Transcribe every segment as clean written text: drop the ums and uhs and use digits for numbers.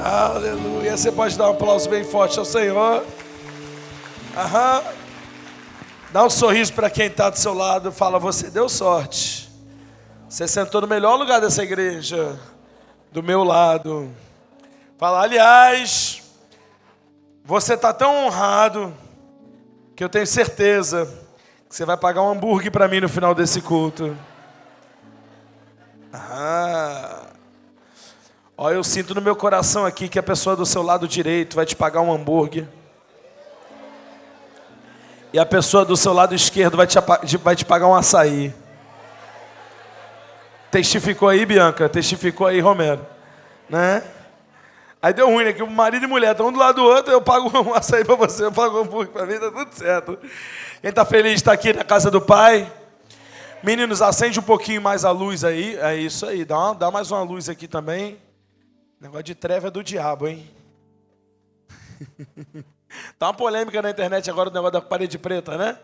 Aleluia. Você pode dar um aplauso bem forte ao Senhor. Aham. Dá um sorriso para quem está do seu lado. Fala, você deu sorte. Você sentou no melhor lugar dessa igreja. Do meu lado. Fala, aliás, você está tão honrado que eu tenho certeza que você vai pagar um hambúrguer para mim no final desse culto. Ó, eu sinto no meu coração aqui que a pessoa do seu lado direito vai te pagar um hambúrguer. E a pessoa do seu lado esquerdo vai te pagar um açaí. Testificou aí, Bianca? Testificou aí, Romero? Né? Aí deu ruim, né? Que o marido e mulher estão um do lado do outro, eu pago um açaí para você, eu pago um hambúrguer para mim, tá tudo certo. Quem está feliz de estar aqui na casa do Pai? Meninos, acende um pouquinho mais a luz aí. É isso aí, dá mais uma luz aqui também. Negócio de treva é do diabo, hein? Tá uma polêmica na internet agora o negócio da parede preta, né?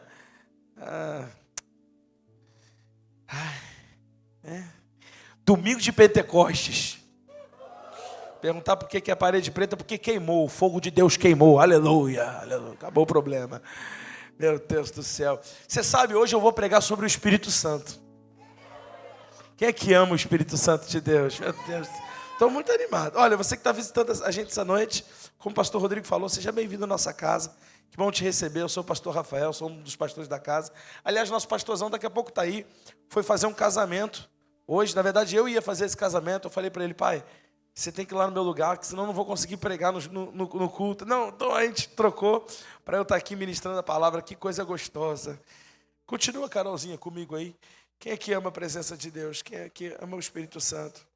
Domingo de Pentecostes. Perguntar por que é parede preta, porque queimou, o fogo de Deus queimou, aleluia, aleluia. Acabou o problema. Meu Deus do céu. Você sabe, hoje eu vou pregar sobre o Espírito Santo. Quem é que ama o Espírito Santo de Deus? Meu Deus. Estou muito animado. Olha, você que está visitando a gente essa noite, como o pastor Rodrigo falou, seja bem-vindo à nossa casa. Que bom te receber. Eu sou o pastor Rafael, sou um dos pastores da casa. Aliás, nosso pastorzão daqui a pouco está aí. Foi fazer um casamento. Hoje, na verdade, eu ia fazer esse casamento. Eu falei para ele, pai, você tem que ir lá no meu lugar, que senão eu não vou conseguir pregar no culto. Não, então a gente trocou para eu estar aqui ministrando a palavra. Que coisa gostosa. Continua, Carolzinha, comigo aí. Quem é que ama a presença de Deus? Quem é que ama o Espírito Santo?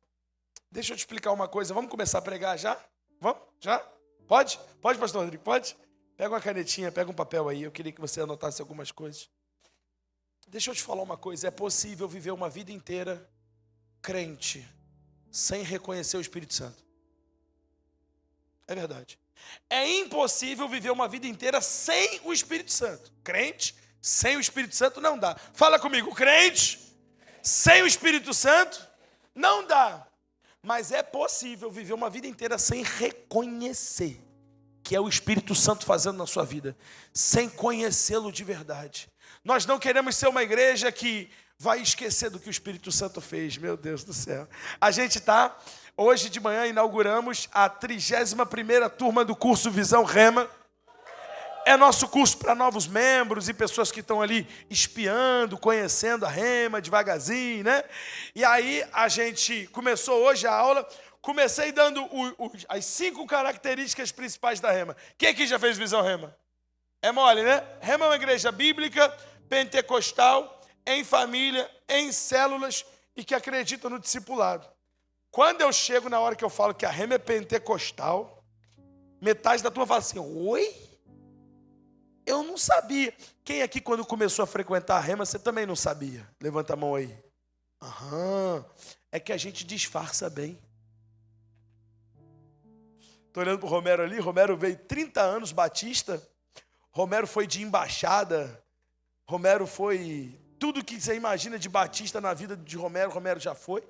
Deixa eu te explicar uma coisa. Vamos começar a pregar já? Vamos? Já? Pode? Pode, pastor Rodrigo? Pode? Pega uma canetinha, pega um papel aí. Eu queria que você anotasse algumas coisas. Deixa eu te falar uma coisa. É possível viver uma vida inteira crente sem reconhecer o Espírito Santo. É verdade. É impossível viver uma vida inteira sem o Espírito Santo. Crente sem o Espírito Santo não dá. Fala comigo, crente sem o Espírito Santo não dá. Mas é possível viver uma vida inteira sem reconhecer que é o Espírito Santo fazendo na sua vida, sem conhecê-lo de verdade. Nós não queremos ser uma igreja que vai esquecer do que o Espírito Santo fez, meu Deus do céu. A gente hoje de manhã inauguramos a 31ª turma do curso Visão Rema. É nosso curso para novos membros e pessoas que estão ali espiando, conhecendo a Rema devagarzinho, né? E aí a gente começou hoje a aula, comecei dando as 5 características principais da Rema. Quem aqui já fez Visão Rema? É mole, né? Rema é uma igreja bíblica, pentecostal, em família, em células e que acredita no discipulado. Quando eu chego na hora que eu falo que a Rema é pentecostal, metade da turma fala assim, oi? Eu não sabia. Quem aqui quando começou a frequentar a Rema, você também não sabia? Levanta a mão aí. É que a gente disfarça bem. Estou olhando para o Romero ali. Romero veio 30 anos batista. Romero foi de embaixada. Romero foi tudo que você imagina de batista na vida de Romero. Romero já foi.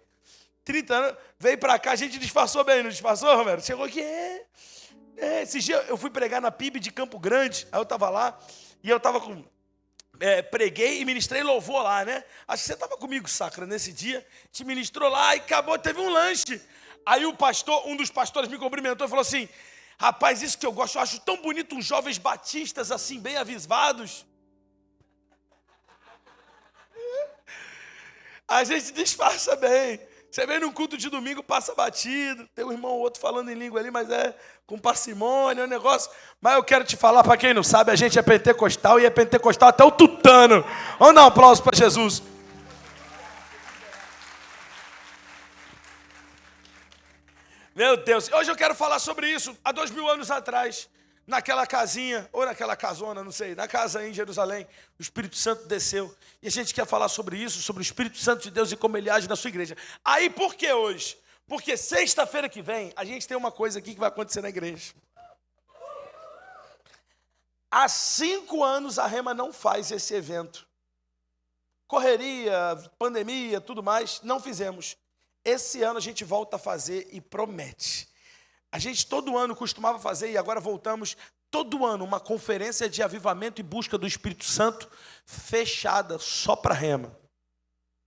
30 anos. Veio para cá, a gente disfarçou bem. Não disfarçou, Romero? Chegou aqui, esses dias eu fui pregar na PIB de Campo Grande, aí eu estava lá, e eu estava preguei e ministrei louvor lá, né? Acho que você estava comigo, Sacra, nesse dia, te ministrou lá e acabou, teve um lanche. Aí o pastor, um dos pastores me cumprimentou e falou assim, rapaz, isso que eu gosto, eu acho tão bonito uns jovens batistas assim, bem avisados. A gente disfarça bem. Você vem num culto de domingo, passa batido, tem um irmão ou outro falando em língua ali, mas é com parcimônia, é um negócio. Mas eu quero te falar, para quem não sabe, a gente é pentecostal e é pentecostal até o tutano. Vamos dar um aplauso para Jesus. Meu Deus, hoje eu quero falar sobre isso. Há 2000 anos atrás, naquela casinha, ou naquela casona, não sei, na casa em Jerusalém, o Espírito Santo desceu. E a gente quer falar sobre isso, sobre o Espírito Santo de Deus e como ele age na sua igreja. Aí, por que hoje? Porque sexta-feira que vem, a gente tem uma coisa aqui que vai acontecer na igreja. Há 5 anos a Rema não faz esse evento. Correria, pandemia, tudo mais, não fizemos. Esse ano a gente volta a fazer e promete. A gente todo ano costumava fazer, e agora voltamos, todo ano, uma conferência de avivamento e busca do Espírito Santo, fechada, só para Rema.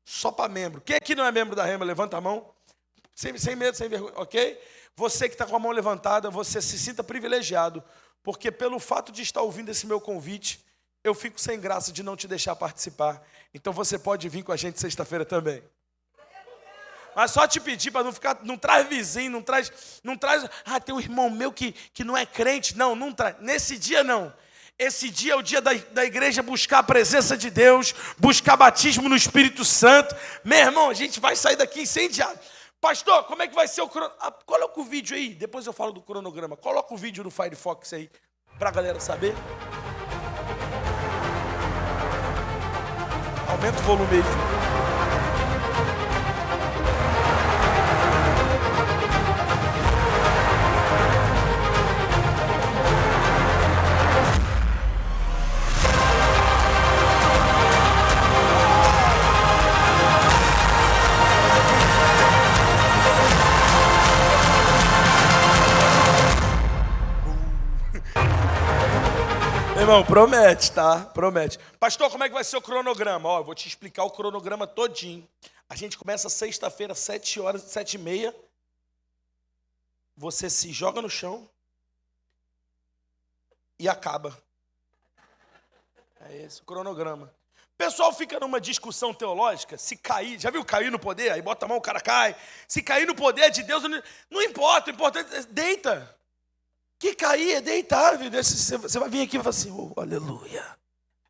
Só para membro. Quem aqui não é membro da Rema, levanta a mão. Sem medo, sem vergonha, ok? Você que está com a mão levantada, você se sinta privilegiado, porque pelo fato de estar ouvindo esse meu convite, eu fico sem graça de não te deixar participar. Então você pode vir com a gente sexta-feira também. Mas só te pedir para não ficar, não traz vizinho, não traz, tem um irmão meu que não é crente. Não traz. Nesse dia não. Esse dia é o dia da igreja buscar a presença de Deus, buscar batismo no Espírito Santo. Meu irmão, a gente vai sair daqui incendiado. Pastor, como é que vai ser o cronograma? Coloca o vídeo aí, depois eu falo do cronograma. Coloca o vídeo no Firefox aí, para a galera saber. Aumenta o volume aí, filho. Irmão, promete, tá? Promete. Pastor, como é que vai ser o cronograma? Eu vou te explicar o cronograma todinho. A gente começa sexta-feira, 7h, 7h30. Você se joga no chão e acaba. É esse o cronograma. O pessoal fica numa discussão teológica, se cair, já viu cair no poder? Aí bota a mão, o cara cai. Se cair no poder de Deus, não importa, o importante é deita. Que cair é deitar, você vai vir aqui e vai assim, oh, aleluia,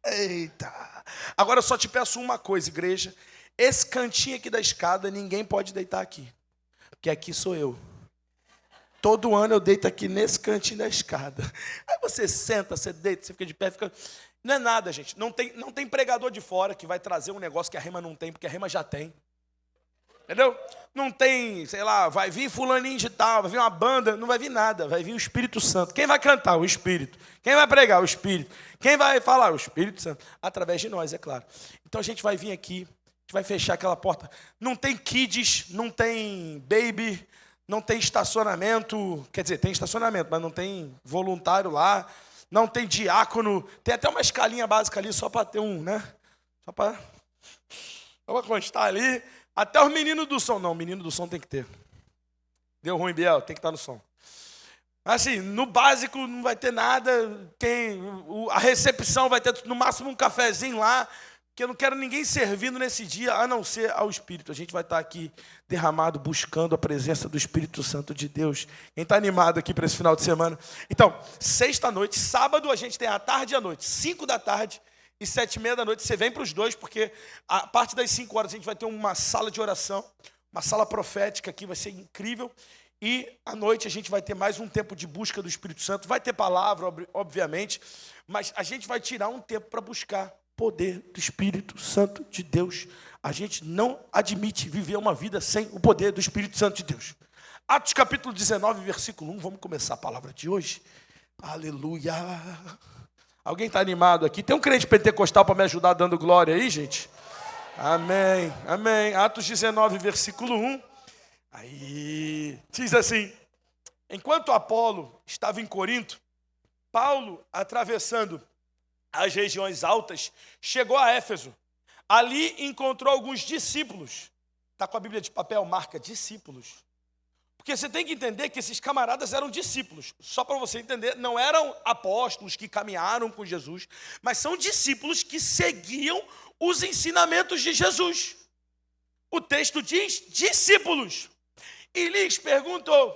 eita. Agora eu só te peço uma coisa, igreja, esse cantinho aqui da escada, ninguém pode deitar aqui, porque aqui sou eu. Todo ano eu deito aqui nesse cantinho da escada. Aí você senta, você deita, você fica de pé, fica... Não é nada, gente, não tem pregador de fora que vai trazer um negócio que a Rema não tem, porque a Rema já tem. Entendeu? Não tem, sei lá, vai vir fulaninho de tal, vai vir uma banda, não vai vir nada, vai vir o Espírito Santo. Quem vai cantar? O Espírito. Quem vai pregar? O Espírito. Quem vai falar? O Espírito Santo. Através de nós, é claro. Então a gente vai vir aqui, a gente vai fechar aquela porta. Não tem kids, não tem baby, não tem estacionamento. Quer dizer, tem estacionamento, mas não tem voluntário lá. Não tem diácono. Tem até uma escalinha básica ali só para ter um, né? Só para constar ali. Até os meninos do som. Não, menino do som tem que ter. Deu ruim, Biel, tem que estar no som. Assim, no básico não vai ter nada. A recepção vai ter no máximo um cafezinho lá, porque eu não quero ninguém servindo nesse dia, a não ser ao Espírito. A gente vai estar aqui derramado, buscando a presença do Espírito Santo de Deus. Quem está animado aqui para esse final de semana? Então, sexta-noite, sábado a gente tem a tarde e a noite, 5 da tarde. E 7h30 da noite, você vem para os dois, porque a partir das 5 horas a gente vai ter uma sala de oração, uma sala profética aqui, vai ser incrível. E à noite a gente vai ter mais um tempo de busca do Espírito Santo. Vai ter palavra, obviamente, mas a gente vai tirar um tempo para buscar poder do Espírito Santo de Deus. A gente não admite viver uma vida sem o poder do Espírito Santo de Deus. Atos capítulo 19, versículo 1, vamos começar a palavra de hoje. Aleluia! Alguém está animado aqui? Tem um crente pentecostal para me ajudar dando glória aí, gente? Amém, amém. Atos 19, versículo 1. Aí, diz assim: enquanto Apolo estava em Corinto, Paulo, atravessando as regiões altas, chegou a Éfeso. Ali encontrou alguns discípulos. Está com a Bíblia de papel? Marca discípulos. Porque você tem que entender que esses camaradas eram discípulos. Só para você entender, não eram apóstolos que caminharam com Jesus, mas são discípulos que seguiam os ensinamentos de Jesus. O texto diz discípulos. E lhes perguntou: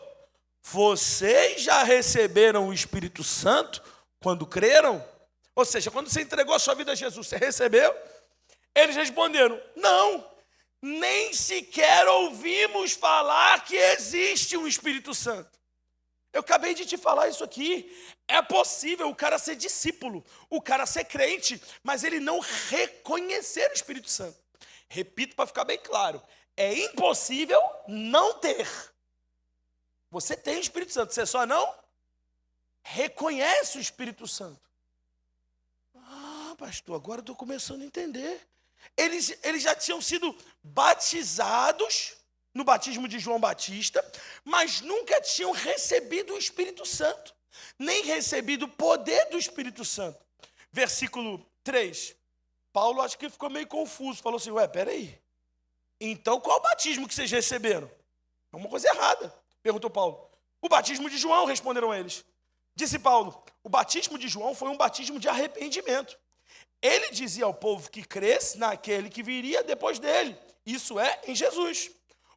vocês já receberam o Espírito Santo quando creram? Ou seja, quando você entregou a sua vida a Jesus, você recebeu? Eles responderam: não. Nem sequer ouvimos falar que existe um Espírito Santo. Eu acabei de te falar isso aqui. É possível o cara ser discípulo, o cara ser crente, mas ele não reconhecer o Espírito Santo. Repito para ficar bem claro. É impossível não ter. Você tem o Espírito Santo, você só não reconhece o Espírito Santo. Ah, pastor, agora eu estou começando a entender. Eles já tinham sido batizados no batismo de João Batista, mas nunca tinham recebido o Espírito Santo, nem recebido o poder do Espírito Santo. Versículo 3, Paulo acho que ficou meio confuso, falou assim, peraí, então qual o batismo que vocês receberam? É uma coisa errada, perguntou Paulo. O batismo de João, responderam eles. Disse Paulo, o batismo de João foi um batismo de arrependimento. Ele dizia ao povo que cresce naquele que viria depois dele, isso é, em Jesus.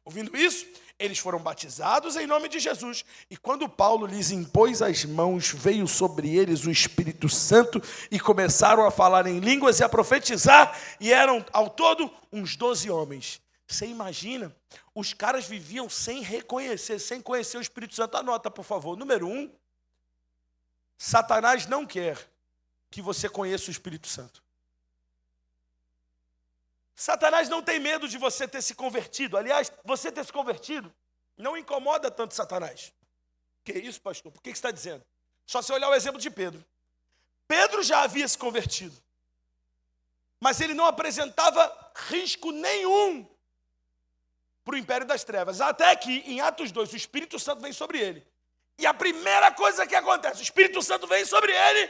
Ouvindo isso, eles foram batizados em nome de Jesus. E quando Paulo lhes impôs as mãos, veio sobre eles o Espírito Santo e começaram a falar em línguas e a profetizar, e eram ao todo uns 12 homens. Você imagina? Os caras viviam sem reconhecer, sem conhecer o Espírito Santo. Anota, por favor. Número 1, Satanás não quer que você conheça o Espírito Santo. Satanás não tem medo de você ter se convertido. Aliás, você ter se convertido não incomoda tanto Satanás. Que isso, pastor? Por que você está dizendo? Só se olhar o exemplo de Pedro. Pedro já havia se convertido, mas ele não apresentava risco nenhum para o império das trevas. Até que, em Atos 2, o Espírito Santo vem sobre ele. E a primeira coisa que acontece, o Espírito Santo vem sobre ele,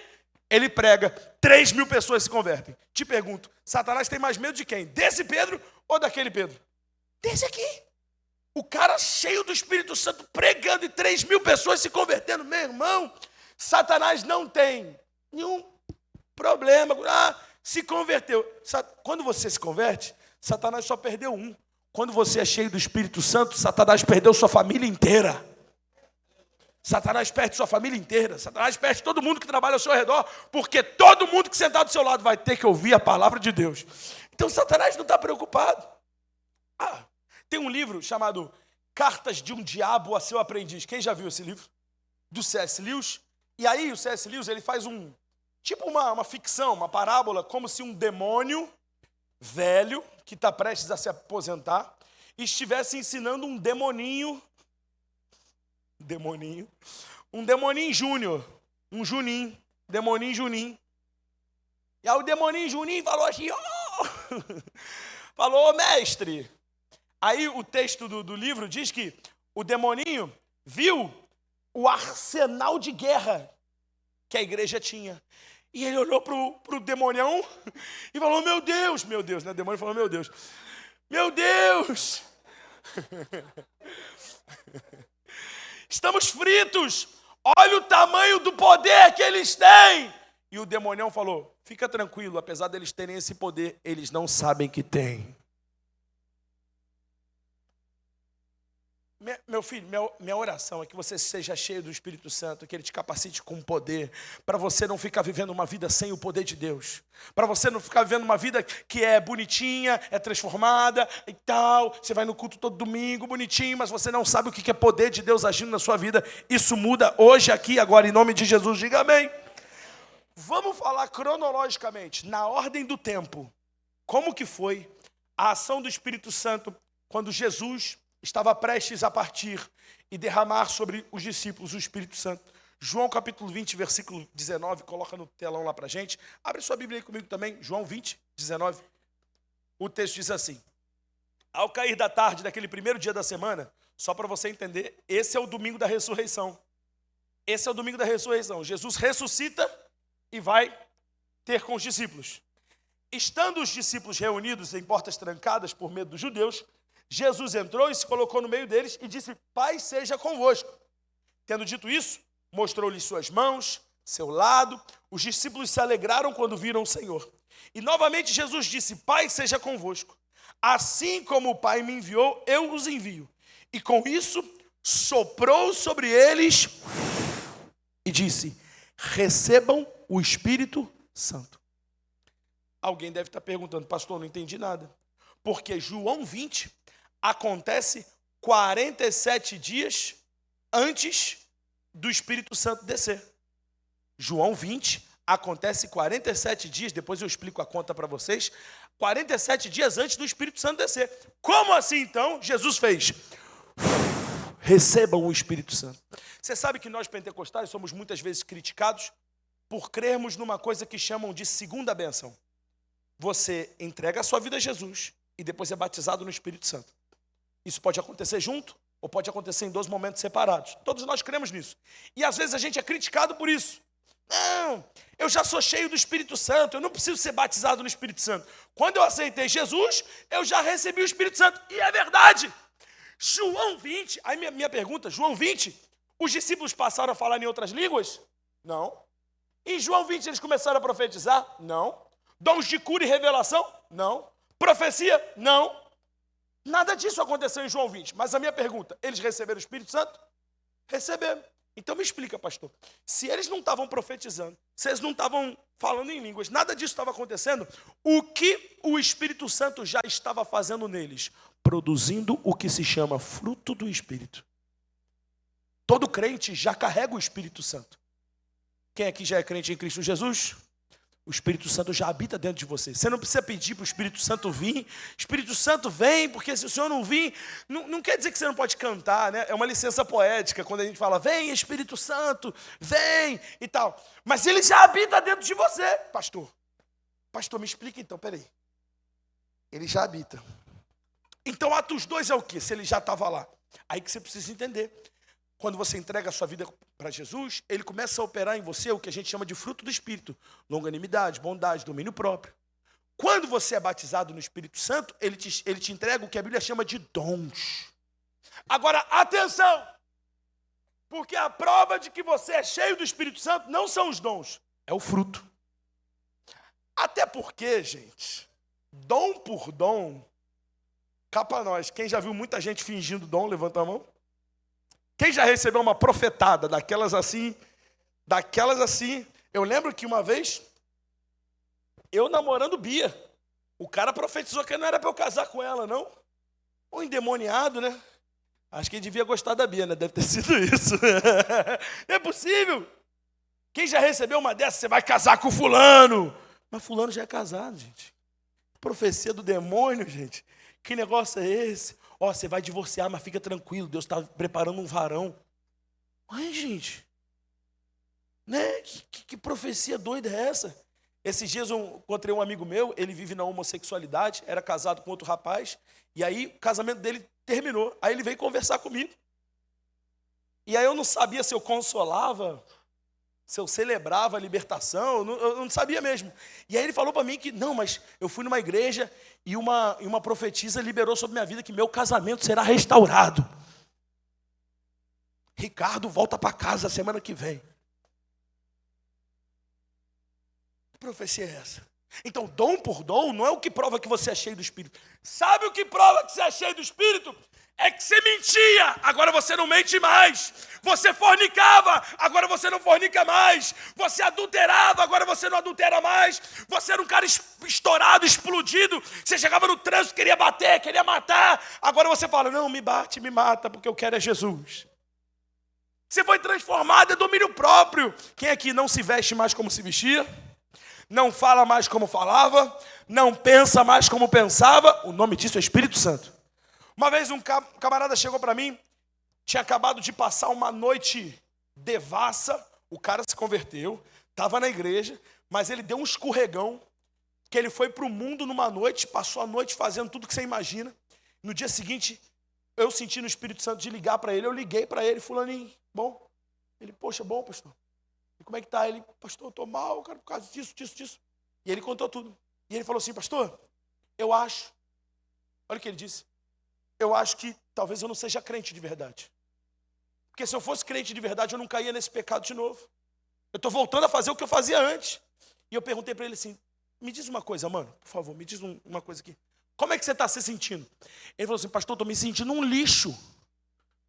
ele prega, 3.000 pessoas se convertem. Te pergunto, Satanás tem mais medo de quem? Desse Pedro ou daquele Pedro? Desse aqui. O cara cheio do Espírito Santo pregando e 3.000 pessoas se convertendo. Meu irmão, Satanás não tem nenhum problema. Se converteu. Quando você se converte, Satanás só perdeu um. Quando você é cheio do Espírito Santo, Satanás perdeu sua família inteira. Satanás perde sua família inteira. Satanás perde todo mundo que trabalha ao seu redor, porque todo mundo que sentar do seu lado vai ter que ouvir a palavra de Deus. Então Satanás não está preocupado. Tem um livro chamado Cartas de um Diabo a Seu Aprendiz. Quem já viu esse livro? Do C.S. Lewis. E aí o C.S. Lewis ele faz uma ficção, uma parábola, como se um demônio velho, que está prestes a se aposentar, estivesse ensinando um demoninho júnior, um Juninho, demoninho Juninho. E aí o demoninho Juninho falou assim, falou, mestre. Aí o texto do livro diz que o demoninho viu o arsenal de guerra que a igreja tinha. E ele olhou para o demonião e falou, meu Deus, né? O demônio falou, meu Deus, estamos fritos, olha o tamanho do poder que eles têm. E o demonião falou, fica tranquilo, apesar deles terem esse poder, eles não sabem que têm. Meu filho, minha oração é que você seja cheio do Espírito Santo, que Ele te capacite com poder, para você não ficar vivendo uma vida sem o poder de Deus, para você não ficar vivendo uma vida que é bonitinha, é transformada e tal, você vai no culto todo domingo, bonitinho, mas você não sabe o que é poder de Deus agindo na sua vida. Isso muda hoje, aqui, agora, em nome de Jesus, diga amém. Vamos falar cronologicamente, na ordem do tempo, como que foi a ação do Espírito Santo quando Jesus estava prestes a partir e derramar sobre os discípulos o Espírito Santo. João capítulo 20, versículo 19, coloca no telão lá pra gente. Abre sua Bíblia aí comigo também, João 20, 19. O texto diz assim, ao cair da tarde daquele primeiro dia da semana, só para você entender, esse é o domingo da ressurreição. Esse é o domingo da ressurreição. Jesus ressuscita e vai ter com os discípulos. Estando os discípulos reunidos em portas trancadas por medo dos judeus, Jesus entrou e se colocou no meio deles e disse, paz seja convosco. Tendo dito isso, mostrou-lhes suas mãos, seu lado. Os discípulos se alegraram quando viram o Senhor. E novamente Jesus disse, paz seja convosco. Assim como o Pai me enviou, eu os envio. E com isso, soprou sobre eles e disse, recebam o Espírito Santo. Alguém deve estar perguntando, pastor, não entendi nada. Porque João 20 acontece 47 dias antes do Espírito Santo descer. João 20 acontece 47 dias, depois eu explico a conta para vocês, 47 dias antes do Espírito Santo descer. Como assim então Jesus fez? Recebam o Espírito Santo. Você sabe que nós pentecostais somos muitas vezes criticados por crermos numa coisa que chamam de segunda bênção. Você entrega a sua vida a Jesus e depois é batizado no Espírito Santo. Isso pode acontecer junto ou pode acontecer em 2 momentos separados. Todos nós cremos nisso. E às vezes a gente é criticado por isso. Não, eu já sou cheio do Espírito Santo, eu não preciso ser batizado no Espírito Santo. Quando eu aceitei Jesus, eu já recebi o Espírito Santo. E é verdade. João 20, aí minha pergunta, João 20, os discípulos passaram a falar em outras línguas? Não. Em João 20 eles começaram a profetizar? Não. Dons de cura e revelação? Não. Profecia? Não. Nada disso aconteceu em João 20. Mas a minha pergunta, eles receberam o Espírito Santo? Receberam. Então me explica, pastor. Se eles não estavam profetizando, se eles não estavam falando em línguas, nada disso estava acontecendo, o que o Espírito Santo já estava fazendo neles? Produzindo o que se chama fruto do Espírito. Todo crente já carrega o Espírito Santo. Quem aqui já é crente em Cristo Jesus? O Espírito Santo já habita dentro de você. Você não precisa pedir para o Espírito Santo vir. Espírito Santo vem, porque se o Senhor não vir, não quer dizer que você não pode cantar, né? É uma licença poética, quando a gente fala, vem Espírito Santo, vem e tal. Mas ele já habita dentro de você, pastor. Pastor, me explica então, peraí. Ele já habita. Então Atos 2 é o quê? Se ele já estava lá. Aí que você precisa entender. Quando você entrega a sua vida para Jesus, ele começa a operar em você o que a gente chama de fruto do Espírito. Longanimidade, bondade, domínio próprio. Quando você é batizado no Espírito Santo, ele te entrega o que a Bíblia chama de dons. Agora, atenção! Porque a prova de que você é cheio do Espírito Santo não são os dons, é o fruto. Até porque, gente, dom por dom, cá para nós, quem já viu muita gente fingindo dom, levanta a mão. Quem já recebeu uma profetada, daquelas assim, eu lembro que uma vez, eu namorando Bia, o cara profetizou que não era para eu casar com ela, não. Um endemoniado, né? Acho que ele devia gostar da Bia, né? Deve ter sido isso. Não é possível. Quem já recebeu uma dessas, você vai casar com fulano. Mas fulano já é casado, gente. Profecia do demônio, gente. Que negócio é esse? Ó, você vai divorciar, mas fica tranquilo, Deus está preparando um varão. Ai, gente, né? Que profecia doida é essa? Esses dias eu encontrei um amigo meu, ele vive na homossexualidade, era casado com outro rapaz, e aí o casamento dele terminou. Aí ele veio conversar comigo. E aí eu não sabia se eu consolava, se eu celebrava a libertação, eu não sabia mesmo. E aí ele falou para mim que, não, mas eu fui numa igreja e uma profetisa liberou sobre minha vida que meu casamento será restaurado. Ricardo volta para casa semana que vem. Que profecia é essa? Então, dom por dom não é o que prova que você é cheio do Espírito. Sabe o que prova que você é cheio do Espírito? É que você mentia, agora você não mente mais. Você fornicava, agora você não fornica mais. Você adulterava, agora você não adultera mais. Você era um cara estourado, explodido. Você chegava no trânsito, queria bater, queria matar. Agora você fala, não, me bate, me mata, porque eu quero é Jesus. Você foi transformado, é domínio próprio. Quem aqui não se veste mais como se vestia? Não fala mais como falava? Não pensa mais como pensava? O nome disso é Espírito Santo. Uma vez um camarada chegou para mim, tinha acabado de passar uma noite devassa, o cara se converteu, estava na igreja, mas ele deu um escorregão, que ele foi para o mundo numa noite, passou a noite fazendo tudo que você imagina. No dia seguinte, eu senti no Espírito Santo de ligar para ele, eu liguei para ele, fulaninho, bom? Ele, poxa, bom, pastor. E como é que tá? Ele, pastor, eu estou mal, cara, por causa disso. E ele contou tudo. E ele falou assim, pastor, eu acho, olha o que ele disse, eu acho que talvez eu não seja crente de verdade. Porque se eu fosse crente de verdade, eu não caía nesse pecado de novo. Eu estou voltando a fazer o que eu fazia antes. E eu perguntei para ele assim, me diz uma coisa, mano, por favor, me diz uma coisa aqui. Como é que você está se sentindo? Ele falou assim, pastor, estou me sentindo um lixo.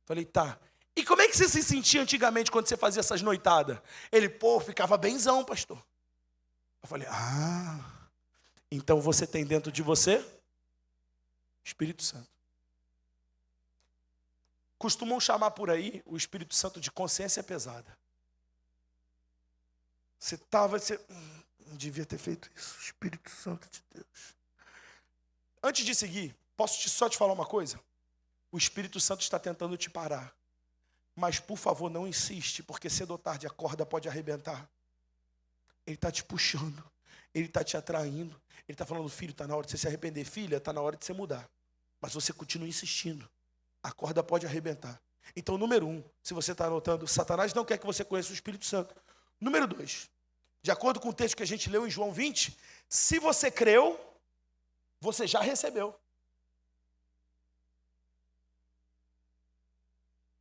Falei, tá. E como é que você se sentia antigamente quando você fazia essas noitadas? Ele, pô, ficava benzão, pastor. Eu falei, então você tem dentro de você Espírito Santo. Costumam chamar por aí o Espírito Santo de consciência pesada. Você não devia ter feito isso, Espírito Santo de Deus. Antes de seguir, posso só te falar uma coisa? O Espírito Santo está tentando te parar. Mas, por favor, não insiste, porque cedo ou tarde a corda pode arrebentar. Ele está te puxando, ele está te atraindo. Ele está falando, filho, está na hora de você se arrepender. Filha, está na hora de você mudar. Mas você continua insistindo. a corda pode arrebentar. Então, número 1, se você está anotando, Satanás não quer que você conheça o Espírito Santo. Número 2, de acordo com o texto que a gente leu em João 20, se você creu, você já recebeu.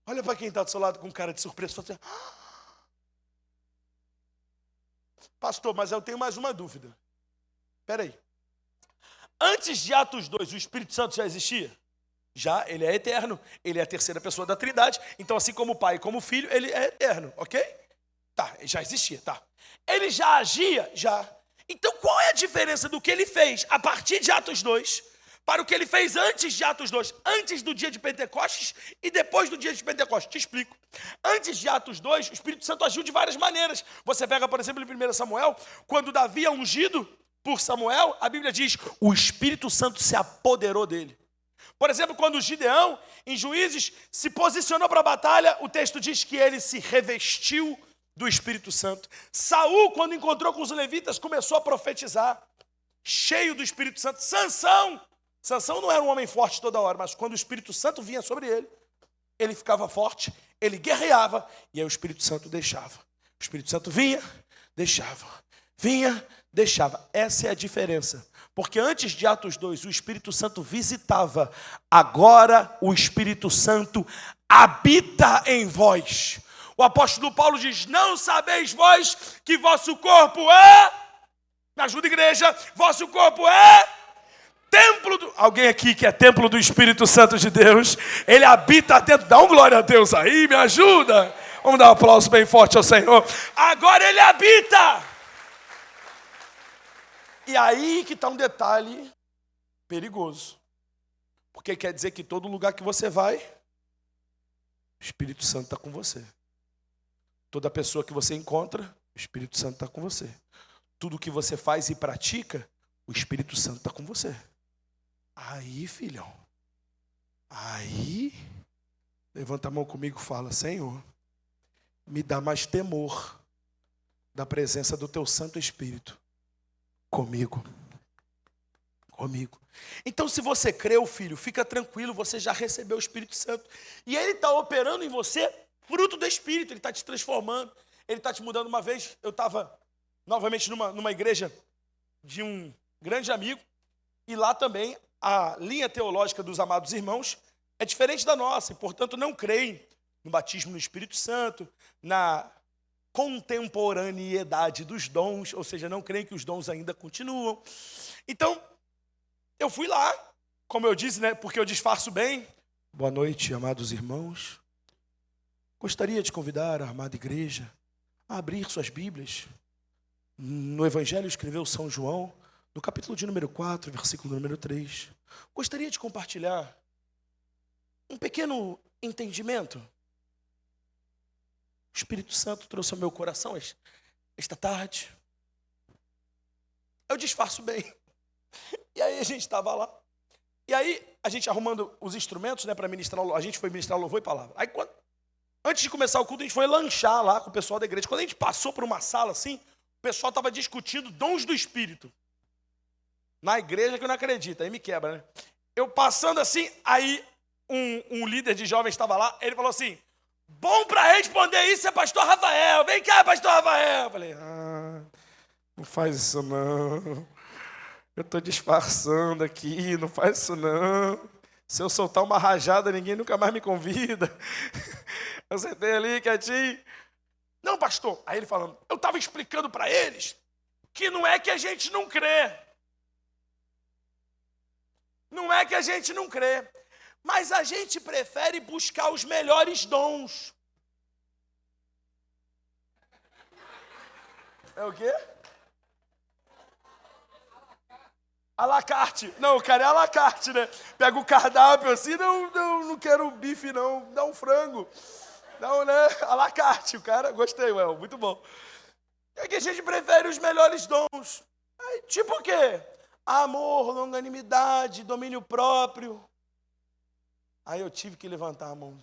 Olha para quem está do seu lado com cara de surpresa. Fala assim, pastor, mas eu tenho mais uma dúvida. Espera aí. Antes de Atos 2, o Espírito Santo já existia? Já, ele é eterno. Ele é a terceira pessoa da Trindade. Então, assim como o Pai e como o Filho, ele é eterno, ok? Tá, já existia, tá. Ele já agia? Já. Então, qual é a diferença do que ele fez a partir de Atos 2 para o que ele fez antes de Atos 2, antes do dia de Pentecostes e depois do dia de Pentecostes? Te explico. Antes de Atos 2, o Espírito Santo agiu de várias maneiras. Você pega, por exemplo, em 1 Samuel, quando Davi é ungido por Samuel, a Bíblia diz, o Espírito Santo se apoderou dele. Por exemplo, quando Gideão, em Juízes, se posicionou para a batalha, o texto diz que ele se revestiu do Espírito Santo. Saul, quando encontrou com os levitas, começou a profetizar, cheio do Espírito Santo. Sansão não era um homem forte toda hora, mas quando o Espírito Santo vinha sobre ele, ele ficava forte, ele guerreava, e aí o Espírito Santo deixava. O Espírito Santo vinha, deixava. Vinha, deixava. Essa é a diferença. Porque antes de Atos 2, o Espírito Santo visitava. Agora o Espírito Santo habita em vós. O apóstolo Paulo diz, não sabeis vós que vosso corpo é... Me ajuda, igreja. Vosso corpo é... templo do... Alguém aqui que é templo do Espírito Santo de Deus. Ele habita dentro. Dá um glória a Deus aí, me ajuda. Vamos dar um aplauso bem forte ao Senhor. Agora ele habita. E aí que está um detalhe perigoso. Porque quer dizer que todo lugar que você vai, o Espírito Santo está com você. Toda pessoa que você encontra, o Espírito Santo está com você. Tudo que você faz e pratica, o Espírito Santo está com você. Aí, filhão, aí, levanta a mão comigo e fala, Senhor, me dá mais temor da presença do teu Santo Espírito. Comigo. Então, se você creu, filho, fica tranquilo, você já recebeu o Espírito Santo. E ele está operando em você, fruto do Espírito, ele está te transformando, ele está te mudando. Uma vez, eu estava novamente numa igreja de um grande amigo, e lá também a linha teológica dos amados irmãos é diferente da nossa, e portanto não creem no batismo no Espírito Santo, na contemporaneidade dos dons, ou seja, não creem que os dons ainda continuam. Então, eu fui lá, como eu disse, né, porque eu disfarço bem. Boa noite, amados irmãos. Gostaria de convidar a amada igreja a abrir suas Bíblias. No Evangelho escreveu São João, no capítulo de número 4, versículo número 3. Gostaria de compartilhar um pequeno entendimento. O Espírito Santo trouxe ao meu coração esta tarde. Eu disfarço bem. E aí a gente estava lá. E aí a gente arrumando os instrumentos, né, para ministrar. A gente foi ministrar louvor e palavra. Aí antes de começar o culto, a gente foi lanchar lá com o pessoal da igreja. Quando a gente passou por uma sala assim, o pessoal estava discutindo dons do Espírito. Na igreja que eu não acredito, aí me quebra, né? Eu passando assim, aí um líder de jovens estava lá, ele falou assim, bom para responder isso é pastor Rafael, vem cá, pastor Rafael. Eu falei, não faz isso não, eu estou disfarçando aqui, não faz isso não. Se eu soltar uma rajada, ninguém nunca mais me convida. Eu sentei ali quietinho. Não, pastor. Aí ele falando, eu estava explicando para eles que não é que a gente não crê. Não é que a gente não crê, mas a gente prefere buscar os melhores dons. É o quê? À la carte. Não, o cara é à la carte, né? Pega o cardápio assim, não quero bife não, dá um frango. Não, né? À la carte, o cara, gostei, Well, muito bom. É que a gente prefere os melhores dons. Aí, tipo o quê? Amor, longanimidade, domínio próprio. Aí eu tive que levantar a mão.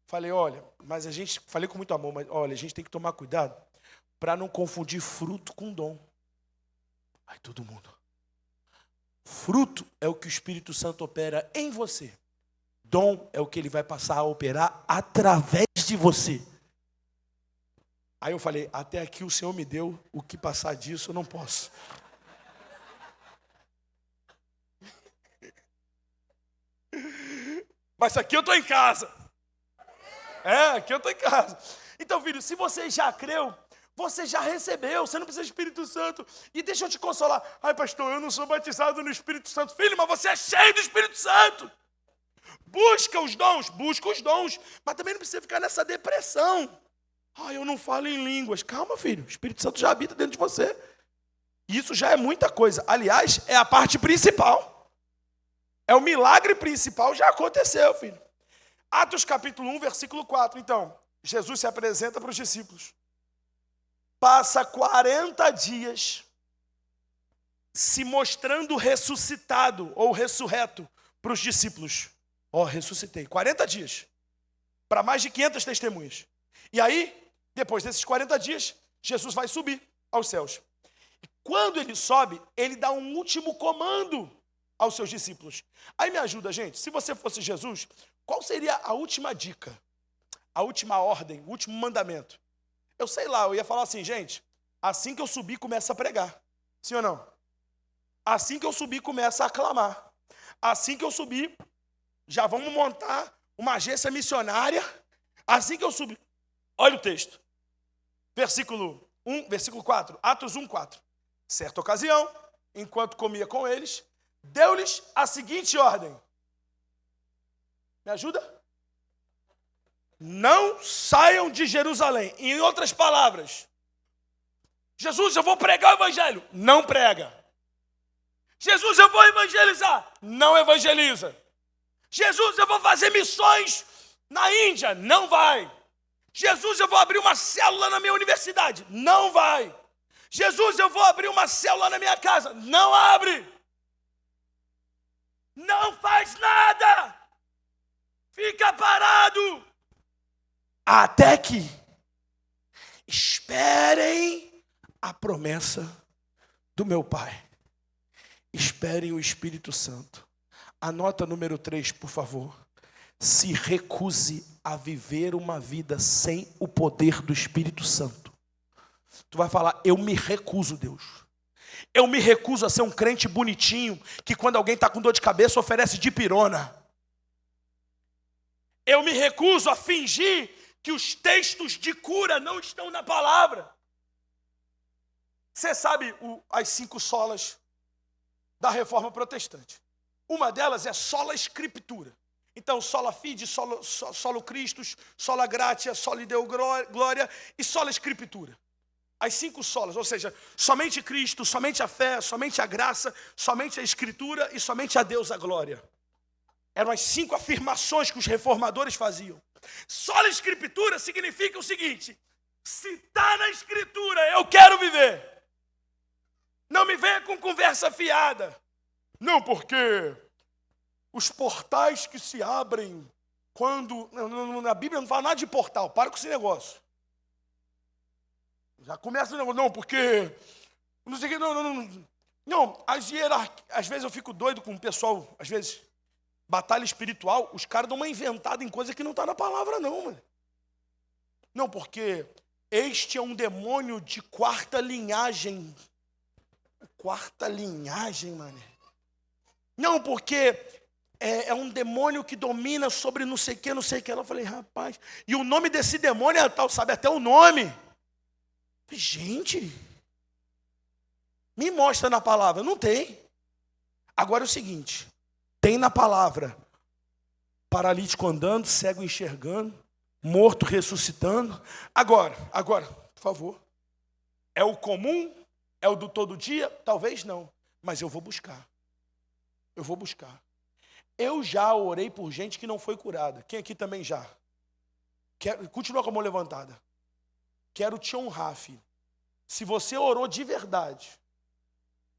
Falei, olha, mas a gente, falei com muito amor, mas olha, a gente tem que tomar cuidado para não confundir fruto com dom. Aí todo mundo. Fruto é o que o Espírito Santo opera em você. Dom é o que ele vai passar a operar através de você. Aí eu falei, até aqui o Senhor me deu, o que passar disso eu não posso. Mas aqui eu estou em casa. Aqui eu estou em casa. Então, filho, se você já creu, você já recebeu, você não precisa do Espírito Santo. E deixa eu te consolar. Ai, pastor, eu não sou batizado no Espírito Santo. Filho, mas você é cheio do Espírito Santo. Busca os dons, mas também não precisa ficar nessa depressão. Ai, eu não falo em línguas. Calma, filho, o Espírito Santo já habita dentro de você. Isso já é muita coisa. Aliás, é a parte principal. É o milagre principal, já aconteceu, filho. Atos capítulo 1, versículo 4. Então, Jesus se apresenta para os discípulos. Passa 40 dias se mostrando ressuscitado ou ressurreto para os discípulos. Ressuscitei. 40 dias. Para mais de 500 testemunhas. E aí, depois desses 40 dias, Jesus vai subir aos céus. E quando ele sobe, ele dá um último comando aos seus discípulos. Aí me ajuda, gente. Se você fosse Jesus, qual seria a última dica? A última ordem, o último mandamento? Eu sei lá, eu ia falar assim, gente, assim que eu subir, começa a pregar. Sim ou não? Assim que eu subir, começa a aclamar. Assim que eu subir, já vamos montar uma agência missionária. Assim que eu subir. Olha o texto. Versículo 4. Atos 1, 4. Certa ocasião, enquanto comia com eles, deu-lhes a seguinte ordem. Me ajuda? Não saiam de Jerusalém. Em outras palavras, Jesus, eu vou pregar o evangelho. Não prega. Jesus, eu vou evangelizar. Não evangeliza. Jesus, eu vou fazer missões na Índia. Não vai. Jesus, eu vou abrir uma célula na minha universidade. Não vai. Jesus, eu vou abrir uma célula na minha casa. Não abre. Não faz nada. Fica parado. Até que esperem a promessa do meu Pai. Esperem o Espírito Santo. Anota número 3, por favor. Se recuse a viver uma vida sem o poder do Espírito Santo. Tu vai falar, eu me recuso, Deus. Eu me recuso a ser um crente bonitinho, que quando alguém está com dor de cabeça, oferece dipirona. Eu me recuso a fingir que os textos de cura não estão na palavra. Você sabe as 5 solas da Reforma Protestante. Uma delas é sola Escritura. Então, sola fide, solo Christus, sola gratia, soli Deo glória e sola Escritura. As 5 solas, ou seja, somente Cristo, somente a fé, somente a graça, somente a Escritura e somente a Deus a glória. Eram as 5 afirmações que os reformadores faziam. Sola Escritura significa o seguinte: se está na Escritura, eu quero viver. Não me venha com conversa fiada. Não, porque os portais que se abrem quando... Na Bíblia não fala nada de portal, para com esse negócio. Já começa o negócio, não, porque... Não sei o que, não, as hierarquias... Às vezes eu fico doido com o pessoal, às vezes, batalha espiritual, os caras dão uma inventada em coisa que não está na palavra, não, mano. Não, porque este é um demônio de 4ª linhagem. 4ª linhagem, mano. Não, porque é um demônio que domina sobre não sei o que, não sei o que. Eu falei, rapaz, e o nome desse demônio é tal, sabe até o nome. Falei, gente, me mostra na palavra. Não tem. Agora é o seguinte, tem na palavra paralítico andando, cego enxergando, morto ressuscitando. Agora, por favor, é o comum? É o do todo dia? Talvez não, mas eu vou buscar. Eu já orei por gente que não foi curada. Quem aqui também já? Continua com a mão levantada. Quero te honrar, filho. Se você orou de verdade,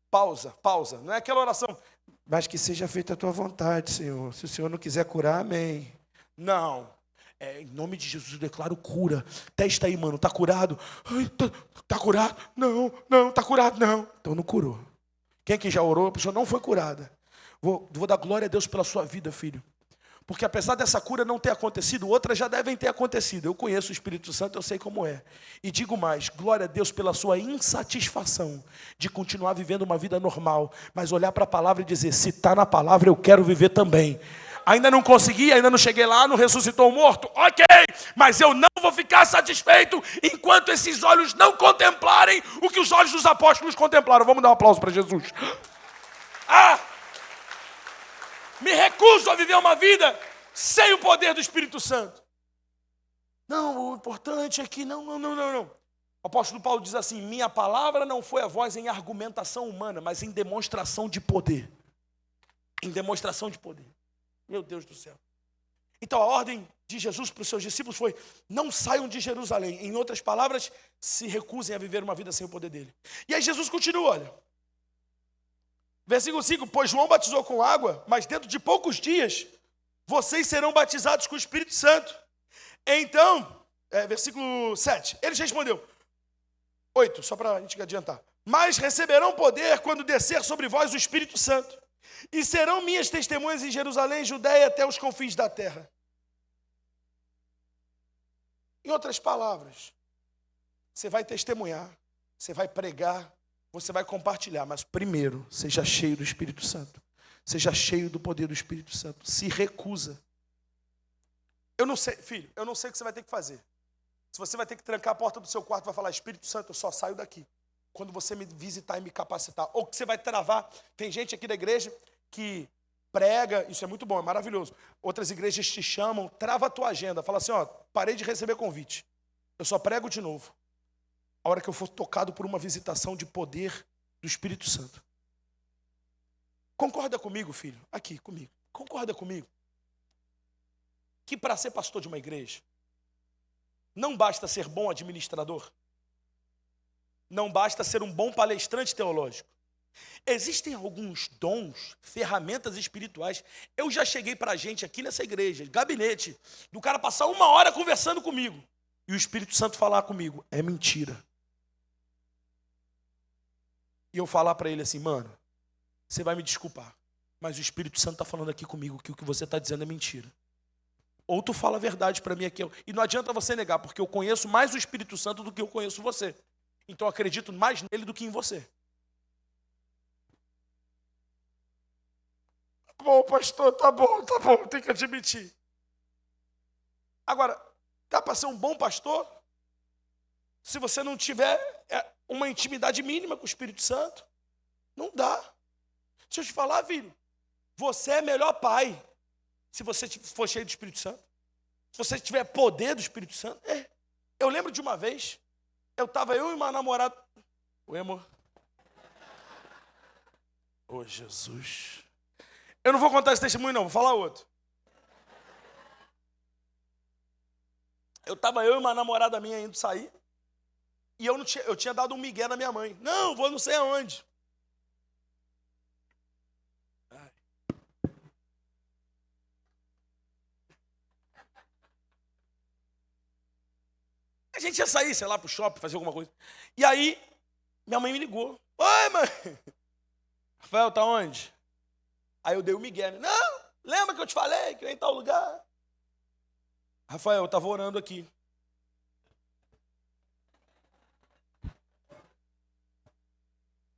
pausa. Não é aquela oração, mas que seja feita a tua vontade, Senhor. Se o Senhor não quiser curar, amém. Não. Em nome de Jesus eu declaro cura. Testa aí, mano. Tá curado? Ai, tá curado? Não. Tá curado? Não. Então não curou. Quem aqui já orou, a pessoa não foi curada. Vou dar glória a Deus pela sua vida, filho. Porque apesar dessa cura não ter acontecido, outras já devem ter acontecido. Eu conheço o Espírito Santo, eu sei como é. E digo mais, glória a Deus pela sua insatisfação de continuar vivendo uma vida normal, mas olhar para a palavra e dizer, se está na palavra, eu quero viver também. Ainda não consegui, ainda não cheguei lá, não ressuscitou o morto, ok, mas eu não vou ficar satisfeito enquanto esses olhos não contemplarem o que os olhos dos apóstolos contemplaram. Vamos dar um aplauso para Jesus. Me recuso a viver uma vida sem o poder do Espírito Santo. Não, o importante é que não. O apóstolo Paulo diz assim, minha palavra não foi a voz em argumentação humana, mas em demonstração de poder. Em demonstração de poder. Meu Deus do céu. Então a ordem de Jesus para os seus discípulos foi, não saiam de Jerusalém. Em outras palavras, se recusem a viver uma vida sem o poder dele. E aí Jesus continua, olha. Versículo 5, pois João batizou com água, mas dentro de poucos dias, vocês serão batizados com o Espírito Santo. Então, versículo 7, eles respondeu, 8, só para a gente adiantar. Mas receberão poder quando descer sobre vós o Espírito Santo. E serão minhas testemunhas em Jerusalém, Judeia, até os confins da terra. Em outras palavras, você vai testemunhar, você vai pregar, você vai compartilhar, mas primeiro, seja cheio do Espírito Santo. Seja cheio do poder do Espírito Santo. Se recusa. Eu não sei, filho, eu não sei o que você vai ter que fazer. Se você vai ter que trancar a porta do seu quarto e vai falar, Espírito Santo, eu só saio daqui quando você me visitar e me capacitar. Ou que você vai travar. Tem gente aqui da igreja que prega, isso é muito bom, é maravilhoso. Outras igrejas te chamam, trava a tua agenda. Fala assim, parei de receber convite. Eu só prego de novo. A hora que eu for tocado por uma visitação de poder do Espírito Santo. Concorda comigo, filho? Aqui, comigo. Concorda comigo? Que para ser pastor de uma igreja, não basta ser bom administrador. Não basta ser um bom palestrante teológico. Existem alguns dons, ferramentas espirituais. Eu já cheguei para a gente aqui nessa igreja, gabinete, do cara passar 1 hora conversando comigo. E o Espírito Santo falar comigo, é mentira. E eu falar para ele assim, mano, você vai me desculpar, mas o Espírito Santo está falando aqui comigo que o que você está dizendo é mentira. Ou tu fala a verdade para mim aqui. E não adianta você negar, porque eu conheço mais o Espírito Santo do que eu conheço você. Então eu acredito mais nele do que em você. Tá bom, pastor, tá bom, tem que admitir. Agora, dá para ser um bom pastor se você não tiver uma intimidade mínima com o Espírito Santo? Não dá. Deixa eu te falar, filho, você é melhor pai se você for cheio do Espírito Santo. Se você tiver poder do Espírito Santo. Eu lembro de uma vez, eu e uma namorada. Oi, amor. Ô, Jesus. Eu não vou contar esse testemunho, não, vou falar outro. Eu e uma namorada minha indo sair, e eu tinha dado um migué na minha mãe. Não, vou não sei aonde. A gente ia sair, sei lá, pro shopping, fazer alguma coisa. E aí, minha mãe me ligou. Oi, mãe. Rafael, tá onde? Aí eu dei o migué. Não, lembra que eu te falei que eu ia em tal lugar? Rafael, eu estava orando aqui.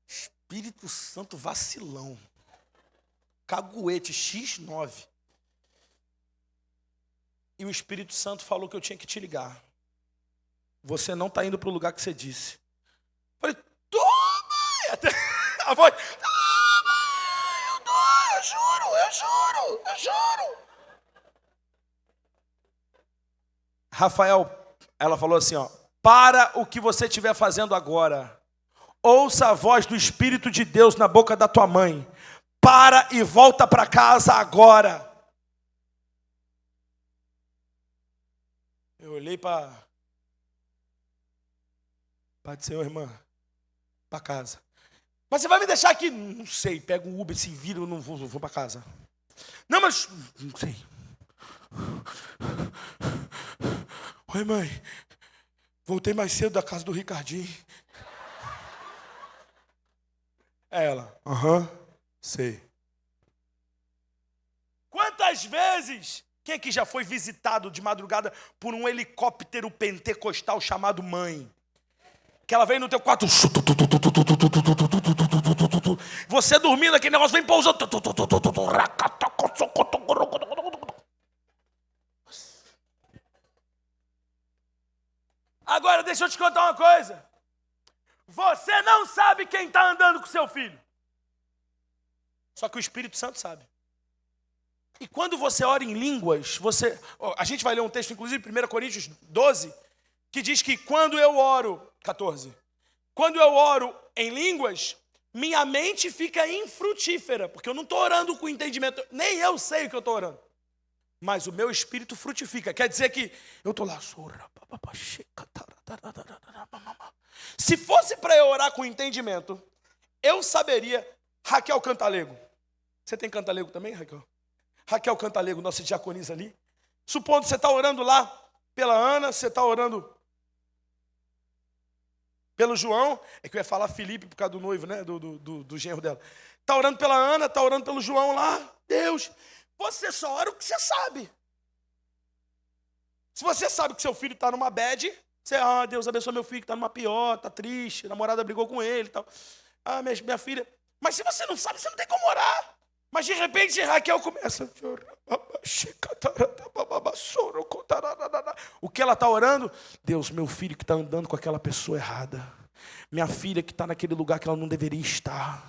Espírito Santo vacilão. Caguete X9. E o Espírito Santo falou que eu tinha que te ligar. Você não está indo para o lugar que você disse. Falei, toma! Até a voz, toma! Eu juro. Rafael, ela falou assim, para o que você estiver fazendo agora. Ouça a voz do Espírito de Deus na boca da tua mãe. Para e volta para casa agora. Eu olhei para dizer, irmã, para casa. Mas você vai me deixar aqui? Não sei, pega um Uber, se vira, eu não vou para casa. Não, mas não sei. Oi, mãe. Voltei mais cedo da casa do Ricardinho. Ela, sei. Quantas vezes, quem aqui já foi visitado de madrugada por um helicóptero pentecostal chamado mãe? Que ela vem no teu quarto, você dormindo, aquele negócio vem pousando. Agora deixa eu te contar uma coisa. Você não sabe quem está andando com seu filho. Só que o Espírito Santo sabe. E quando você ora em línguas, a gente vai ler um texto, inclusive, 1 Coríntios 12, que diz que quando eu oro, 14, quando eu oro em línguas, minha mente fica infrutífera, porque eu não estou orando com entendimento, nem eu sei o que eu estou orando. Mas o meu espírito frutifica. Quer dizer que eu estou lá. Se fosse para eu orar com entendimento, eu saberia. Raquel Cantalego. Você tem Cantalego também, Raquel? Raquel Cantalego, nossa diaconisa ali. Supondo que você está orando lá pela Ana, você está orando pelo João. É que eu ia falar Felipe por causa do noivo, né? Do genro dela. Está orando pela Ana, está orando pelo João lá. Deus, você só ora o que você sabe. Se você sabe que seu filho está numa bad, você, Deus abençoe meu filho que está numa pior, está triste, a namorada brigou com ele e tal. Minha filha. Mas se você não sabe, você não tem como orar. Mas de repente Raquel começa. O que ela está orando? Deus, meu filho que está andando com aquela pessoa errada. Minha filha que está naquele lugar que ela não deveria estar.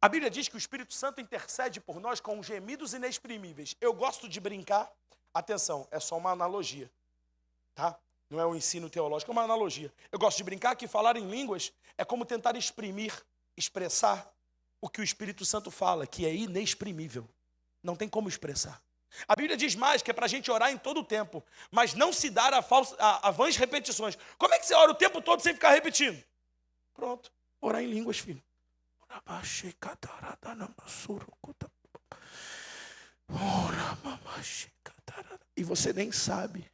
A Bíblia diz que o Espírito Santo intercede por nós com gemidos inexprimíveis. Eu gosto de brincar. Atenção, é só uma analogia. Tá? Não é um ensino teológico, é uma analogia. Eu gosto de brincar que falar em línguas é como tentar expressar o que o Espírito Santo fala, que é inexprimível. Não tem como expressar. A Bíblia diz mais que é para a gente orar em todo o tempo, mas não se dar a vãs repetições. Como é que você ora o tempo todo sem ficar repetindo? Pronto, orar em línguas, filho. E você nem sabe.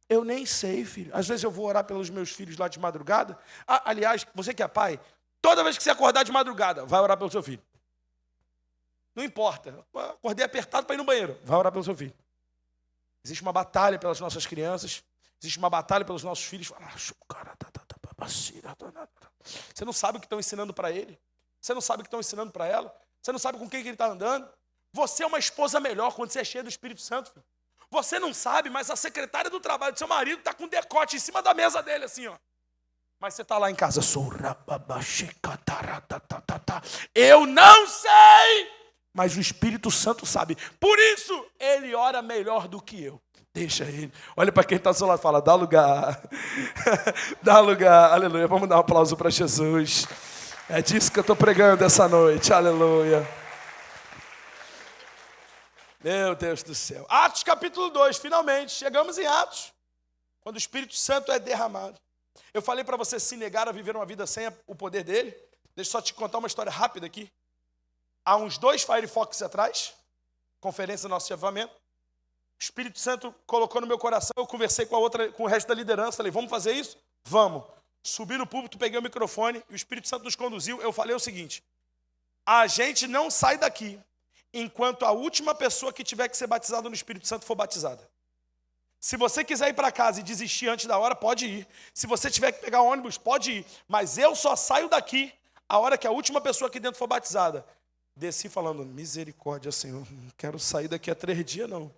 Eu nem sei, filho. Às vezes eu vou orar pelos meus filhos lá de madrugada. Aliás, você que é pai, toda vez que você acordar de madrugada, vai orar pelo seu filho. Não importa. Acordei apertado para ir no banheiro. Vai orar pelo seu filho. Existe uma batalha pelas nossas crianças. Existe uma batalha pelos nossos filhos. Você não sabe o que estão ensinando para ele. Você não sabe o que estão ensinando para ela. Você não sabe com quem que ele está andando. Você é uma esposa melhor quando você é cheia do Espírito Santo, filho. Você não sabe, mas a secretária do trabalho do seu marido está com um decote em cima da mesa dele, assim, ó. Mas você está lá em casa. Eu não sei, mas o Espírito Santo sabe. Por isso, ele ora melhor do que eu. Deixa ele. Olha para quem está do seu lado e fala, dá lugar. Dá lugar. Aleluia. Vamos dar um aplauso para Jesus. É disso que eu estou pregando essa noite. Aleluia. Meu Deus do céu. Atos capítulo 2, finalmente. Chegamos em Atos. Quando o Espírito Santo é derramado. Eu falei para você se negar a viver uma vida sem o poder dele. Deixa eu só te contar uma história rápida aqui. Há uns 2 Firefox atrás, conferência do nosso avivamento, o Espírito Santo colocou no meu coração, eu conversei com o resto da liderança, falei, vamos fazer isso? Vamos. Subi no púlpito, peguei o microfone, e o Espírito Santo nos conduziu, eu falei o seguinte, a gente não sai daqui enquanto a última pessoa que tiver que ser batizada no Espírito Santo for batizada. Se você quiser ir para casa e desistir antes da hora, pode ir. Se você tiver que pegar o ônibus, pode ir. Mas eu só saio daqui a hora que a última pessoa aqui dentro for batizada. Desci falando, misericórdia, Senhor, não quero sair daqui a 3 dias, não.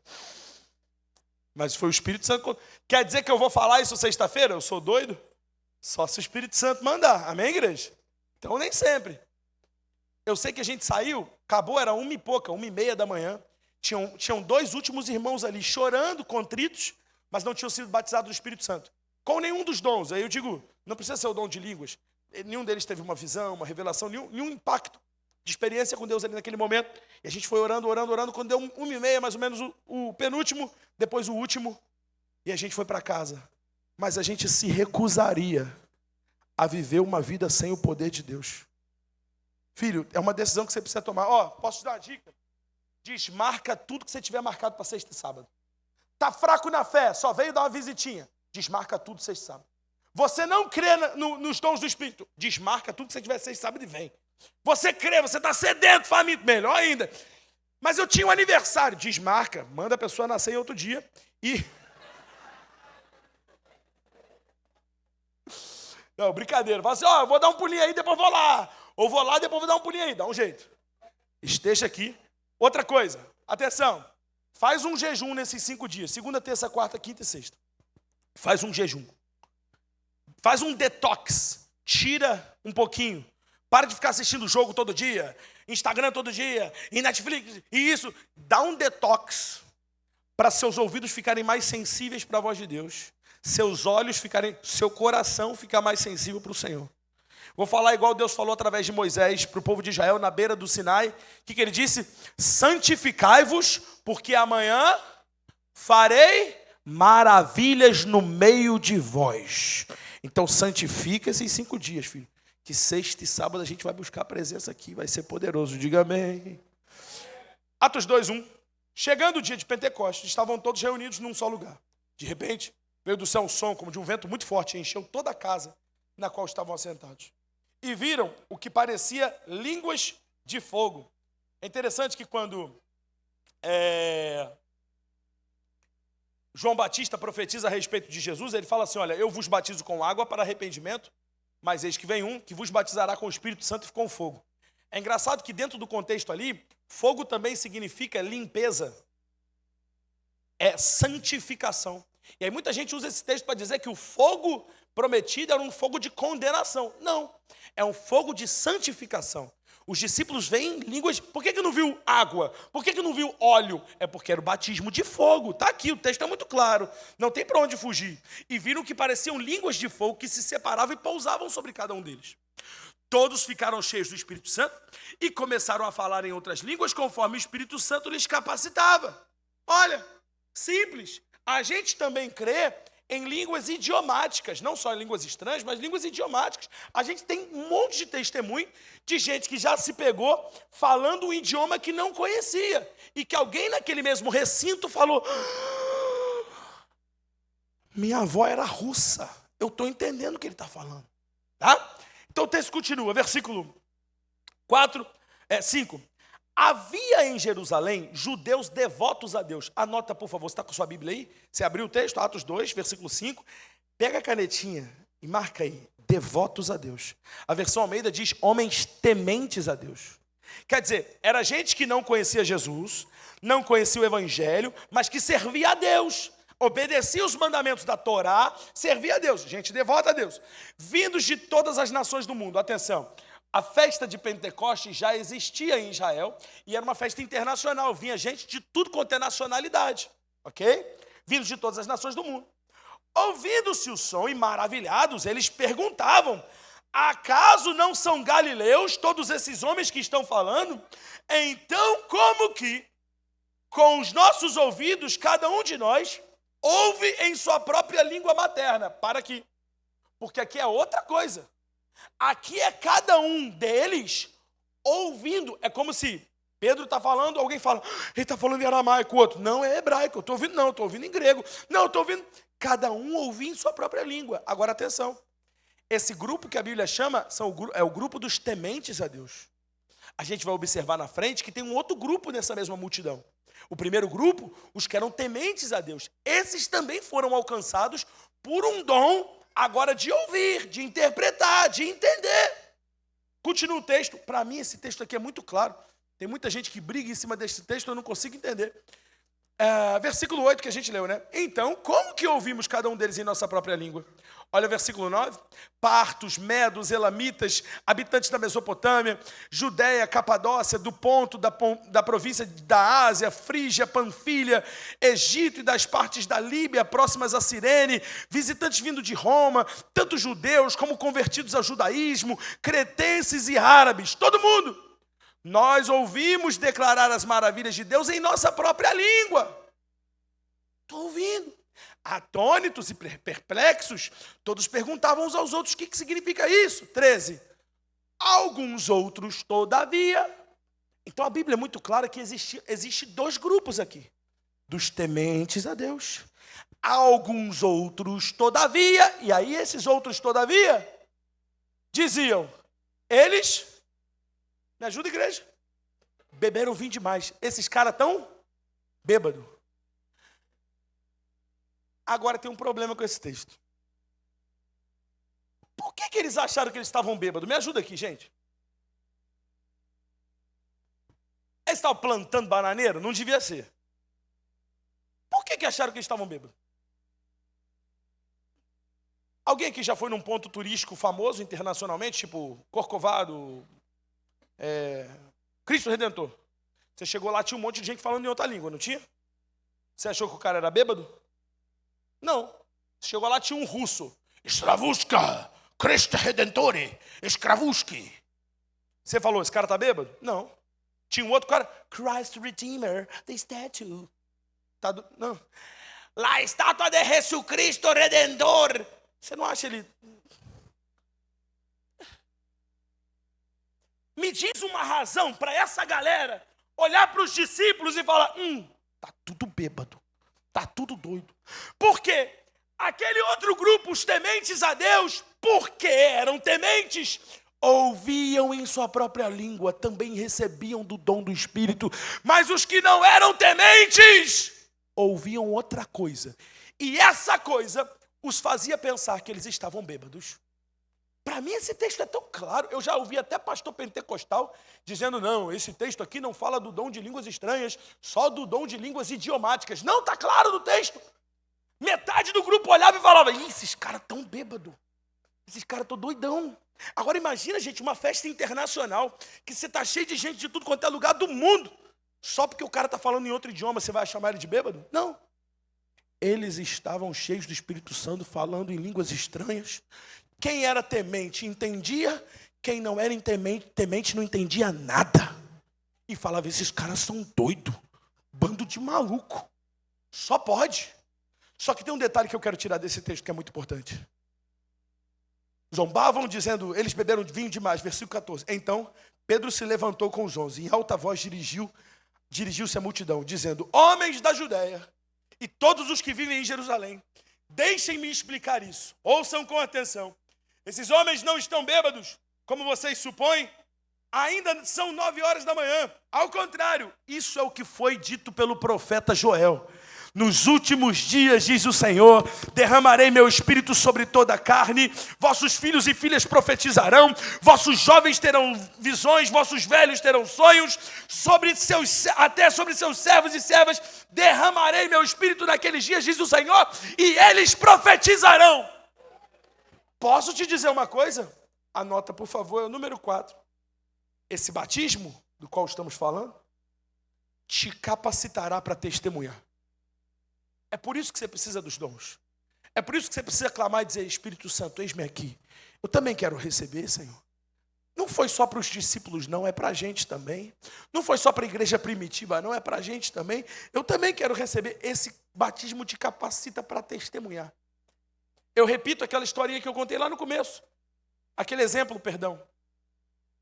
Mas foi o Espírito Santo. Quer dizer que eu vou falar isso sexta-feira? Eu sou doido? Só se o Espírito Santo mandar. Amém, igreja? Então, nem sempre. Eu sei que a gente saiu, acabou, era 1 e pouca, 1h30 da manhã. Tinham 2 últimos irmãos ali, chorando, contritos, mas não tinham sido batizados no Espírito Santo. Com nenhum dos dons. Aí eu digo, não precisa ser o dom de línguas. Nenhum deles teve uma visão, uma revelação, nenhum impacto de experiência com Deus ali naquele momento. E a gente foi orando. Quando deu 1h30, mais ou menos, o penúltimo, depois o último. E a gente foi para casa. Mas a gente se recusaria a viver uma vida sem o poder de Deus. Filho, é uma decisão que você precisa tomar. Posso te dar uma dica? Desmarca tudo que você tiver marcado para sexta e sábado. Está fraco na fé, só veio dar uma visitinha. Desmarca tudo sexta e sábado. Você não crê nos dons do Espírito. Desmarca tudo que você tiver 6 sábados e vem. Você crê, você está sedento, faminto, melhor ainda. Mas eu tinha um aniversário. Desmarca, manda a pessoa nascer em outro dia. E... Não, brincadeira. Fala assim, ó, eu vou dar um pulinho aí, depois vou lá. Ou vou lá, depois vou dar um pulinho aí. Dá um jeito. Esteja aqui. Outra coisa, atenção. Faz um jejum nesses 5 dias. Segunda, terça, quarta, quinta e sexta. Faz um jejum. Faz um detox. Tira um pouquinho. Para de ficar assistindo o jogo todo dia. Instagram todo dia. E Netflix. E isso. Dá um detox. Para seus ouvidos ficarem mais sensíveis para a voz de Deus. Seus olhos ficarem, seu coração ficar mais sensível para o Senhor. Vou falar igual Deus falou através de Moisés para o povo de Israel na beira do Sinai. O que ele disse? Santificai-vos, porque amanhã farei maravilhas no meio de vós. Então santifica esses 5 dias, filho. Que sexta e sábado a gente vai buscar a presença aqui. Vai ser poderoso. Diga amém. Atos 2:1. Chegando o dia de Pentecostes, estavam todos reunidos num só lugar. De repente, veio do céu um som como de um vento muito forte, encheu toda a casa na qual estavam assentados. E viram o que parecia línguas de fogo. É interessante que quando João Batista profetiza a respeito de Jesus, ele fala assim, olha, eu vos batizo com água para arrependimento, mas eis que vem um que vos batizará com o Espírito Santo e com fogo. É engraçado que dentro do contexto ali, fogo também significa limpeza. É santificação. E aí muita gente usa esse texto para dizer que o fogo prometido era um fogo de condenação. Não, é um fogo de santificação. Os discípulos veem línguas... Por que não viu água? Por que não viu óleo? É porque era o batismo de fogo. Está aqui, o texto é muito claro. Não tem para onde fugir. E viram que pareciam línguas de fogo que se separavam e pousavam sobre cada um deles. Todos ficaram cheios do Espírito Santo e começaram a falar em outras línguas conforme o Espírito Santo lhes capacitava. Olha, simples. A gente também crê em línguas idiomáticas, não só em línguas estranhas, mas línguas idiomáticas. A gente tem um monte de testemunho de gente que já se pegou falando um idioma que não conhecia e que alguém naquele mesmo recinto falou: minha avó era russa, eu estou entendendo o que ele está falando. Tá? Então o texto continua, versículo 5. Havia em Jerusalém judeus devotos a Deus. Anota, por favor, você está com sua Bíblia aí? Você abriu o texto, Atos 2, versículo 5. Pega a canetinha e marca aí, devotos a Deus. A versão Almeida diz homens tementes a Deus. Quer dizer, era gente que não conhecia Jesus, não conhecia o Evangelho, mas que servia a Deus. Obedecia os mandamentos da Torá, servia a Deus. Gente devota a Deus. Vindos de todas as nações do mundo. Atenção. A festa de Pentecostes já existia em Israel e era uma festa internacional. Vinha gente de tudo quanto é nacionalidade, ok? Vindos de todas as nações do mundo. Ouvindo-se o som e maravilhados, eles perguntavam: acaso não são galileus todos esses homens que estão falando? Então, como que, com os nossos ouvidos, cada um de nós ouve em sua própria língua materna? Para aqui, porque aqui é outra coisa. Aqui é cada um deles ouvindo. É como se Pedro está falando, alguém fala, ele está falando em aramaico, o outro, não, é hebraico, eu estou ouvindo, não, eu estou ouvindo em grego, não, eu estou ouvindo, cada um ouvindo em sua própria língua. Agora atenção, esse grupo que a Bíblia chama é o grupo dos tementes a Deus. A gente vai observar na frente que tem um outro grupo nessa mesma multidão. O primeiro grupo, os que eram tementes a Deus. Esses também foram alcançados por um dom agora de ouvir, de interpretar, de entender. Continua o texto. Para mim, esse texto aqui é muito claro. Tem muita gente que briga em cima desse texto, eu não consigo entender. Versículo 8 que a gente leu, né? Então, como que ouvimos cada um deles em nossa própria língua? Olha o versículo 9. Partos, medos, elamitas, habitantes da Mesopotâmia, Judéia, Capadócia, do Ponto, da província da Ásia, Frígia, Panfilha, Egito e das partes da Líbia, próximas a Cirene, visitantes vindo de Roma, tanto judeus como convertidos ao judaísmo, cretenses e árabes, todo mundo. Nós ouvimos declarar as maravilhas de Deus em nossa própria língua. Estou ouvindo. Atônitos e perplexos, todos perguntavam uns aos outros o que significa isso. 13. Alguns outros, todavia. Então a Bíblia é muito clara que existe 2 grupos aqui. Dos tementes a Deus. Alguns outros, todavia, e aí esses outros, todavia, diziam, eles, me ajuda, igreja, beberam vinho demais. Esses caras tão bêbados. Agora tem um problema com esse texto. Por que eles acharam que eles estavam bêbados? Me ajuda aqui, gente. Eles estavam plantando bananeiro? Não devia ser. Por que acharam que eles estavam bêbados? Alguém aqui já foi num ponto turístico famoso internacionalmente, tipo Corcovado, Cristo Redentor? Você chegou lá, tinha um monte de gente falando em outra língua, não tinha? Você achou que o cara era bêbado? Não. Chegou lá, tinha um russo. Stravuska, Cristo Redentor, Skravuski. Você falou, esse cara tá bêbado? Não. Tinha um outro cara, Christ Redeemer, the statue. Não. Lá a estátua de Jesus Cristo Redentor. Você não acha ele... Me diz uma razão para essa galera olhar para os discípulos e falar, tá tudo bêbado, tá tudo doido. Por quê? Aquele outro grupo, os tementes a Deus, porque eram tementes, ouviam em sua própria língua, também recebiam do dom do Espírito, mas os que não eram tementes, ouviam outra coisa. E essa coisa os fazia pensar que eles estavam bêbados. Para mim esse texto é tão claro. Eu já ouvi até pastor pentecostal dizendo, não, esse texto aqui não fala do dom de línguas estranhas, só do dom de línguas idiomáticas. Não, está claro no texto. Metade do grupo olhava e falava, esses caras estão bêbados, esses caras estão doidão. Agora imagina, gente, uma festa internacional, que você está cheio de gente de tudo quanto é lugar do mundo. Só porque o cara está falando em outro idioma, você vai chamar ele de bêbado? Não. Eles estavam cheios do Espírito Santo, falando em línguas estranhas. Quem era temente entendia, quem não era temente não entendia nada. E falava, esses caras são doidos, bando de maluco. Só pode. Só que tem um detalhe que eu quero tirar desse texto que é muito importante. Zombavam dizendo, eles beberam vinho demais, versículo 14. Então, Pedro se levantou com os 11, em alta voz dirigiu-se à multidão, dizendo, homens da Judéia, e todos os que vivem em Jerusalém, deixem-me explicar isso. Ouçam com atenção. Esses homens não estão bêbados, como vocês supõem. Ainda são 9 horas da manhã. Ao contrário, isso é o que foi dito pelo profeta Joel. Nos últimos dias, diz o Senhor, derramarei meu espírito sobre toda a carne, vossos filhos e filhas profetizarão, vossos jovens terão visões, vossos velhos terão sonhos, até sobre seus servos e servas derramarei meu espírito naqueles dias, diz o Senhor, e eles profetizarão. Posso te dizer uma coisa? Anota, por favor, é o número 4. Esse batismo do qual estamos falando te capacitará para testemunhar. É por isso que você precisa dos dons. É por isso que você precisa clamar e dizer, Espírito Santo, eis-me aqui. Eu também quero receber, Senhor. Não foi só para os discípulos, não, é para a gente também. Não foi só para a igreja primitiva, não, é para a gente também. Eu também quero receber. Esse batismo te capacita para testemunhar. Eu repito aquela historinha que eu contei lá no começo. Aquele exemplo, perdão.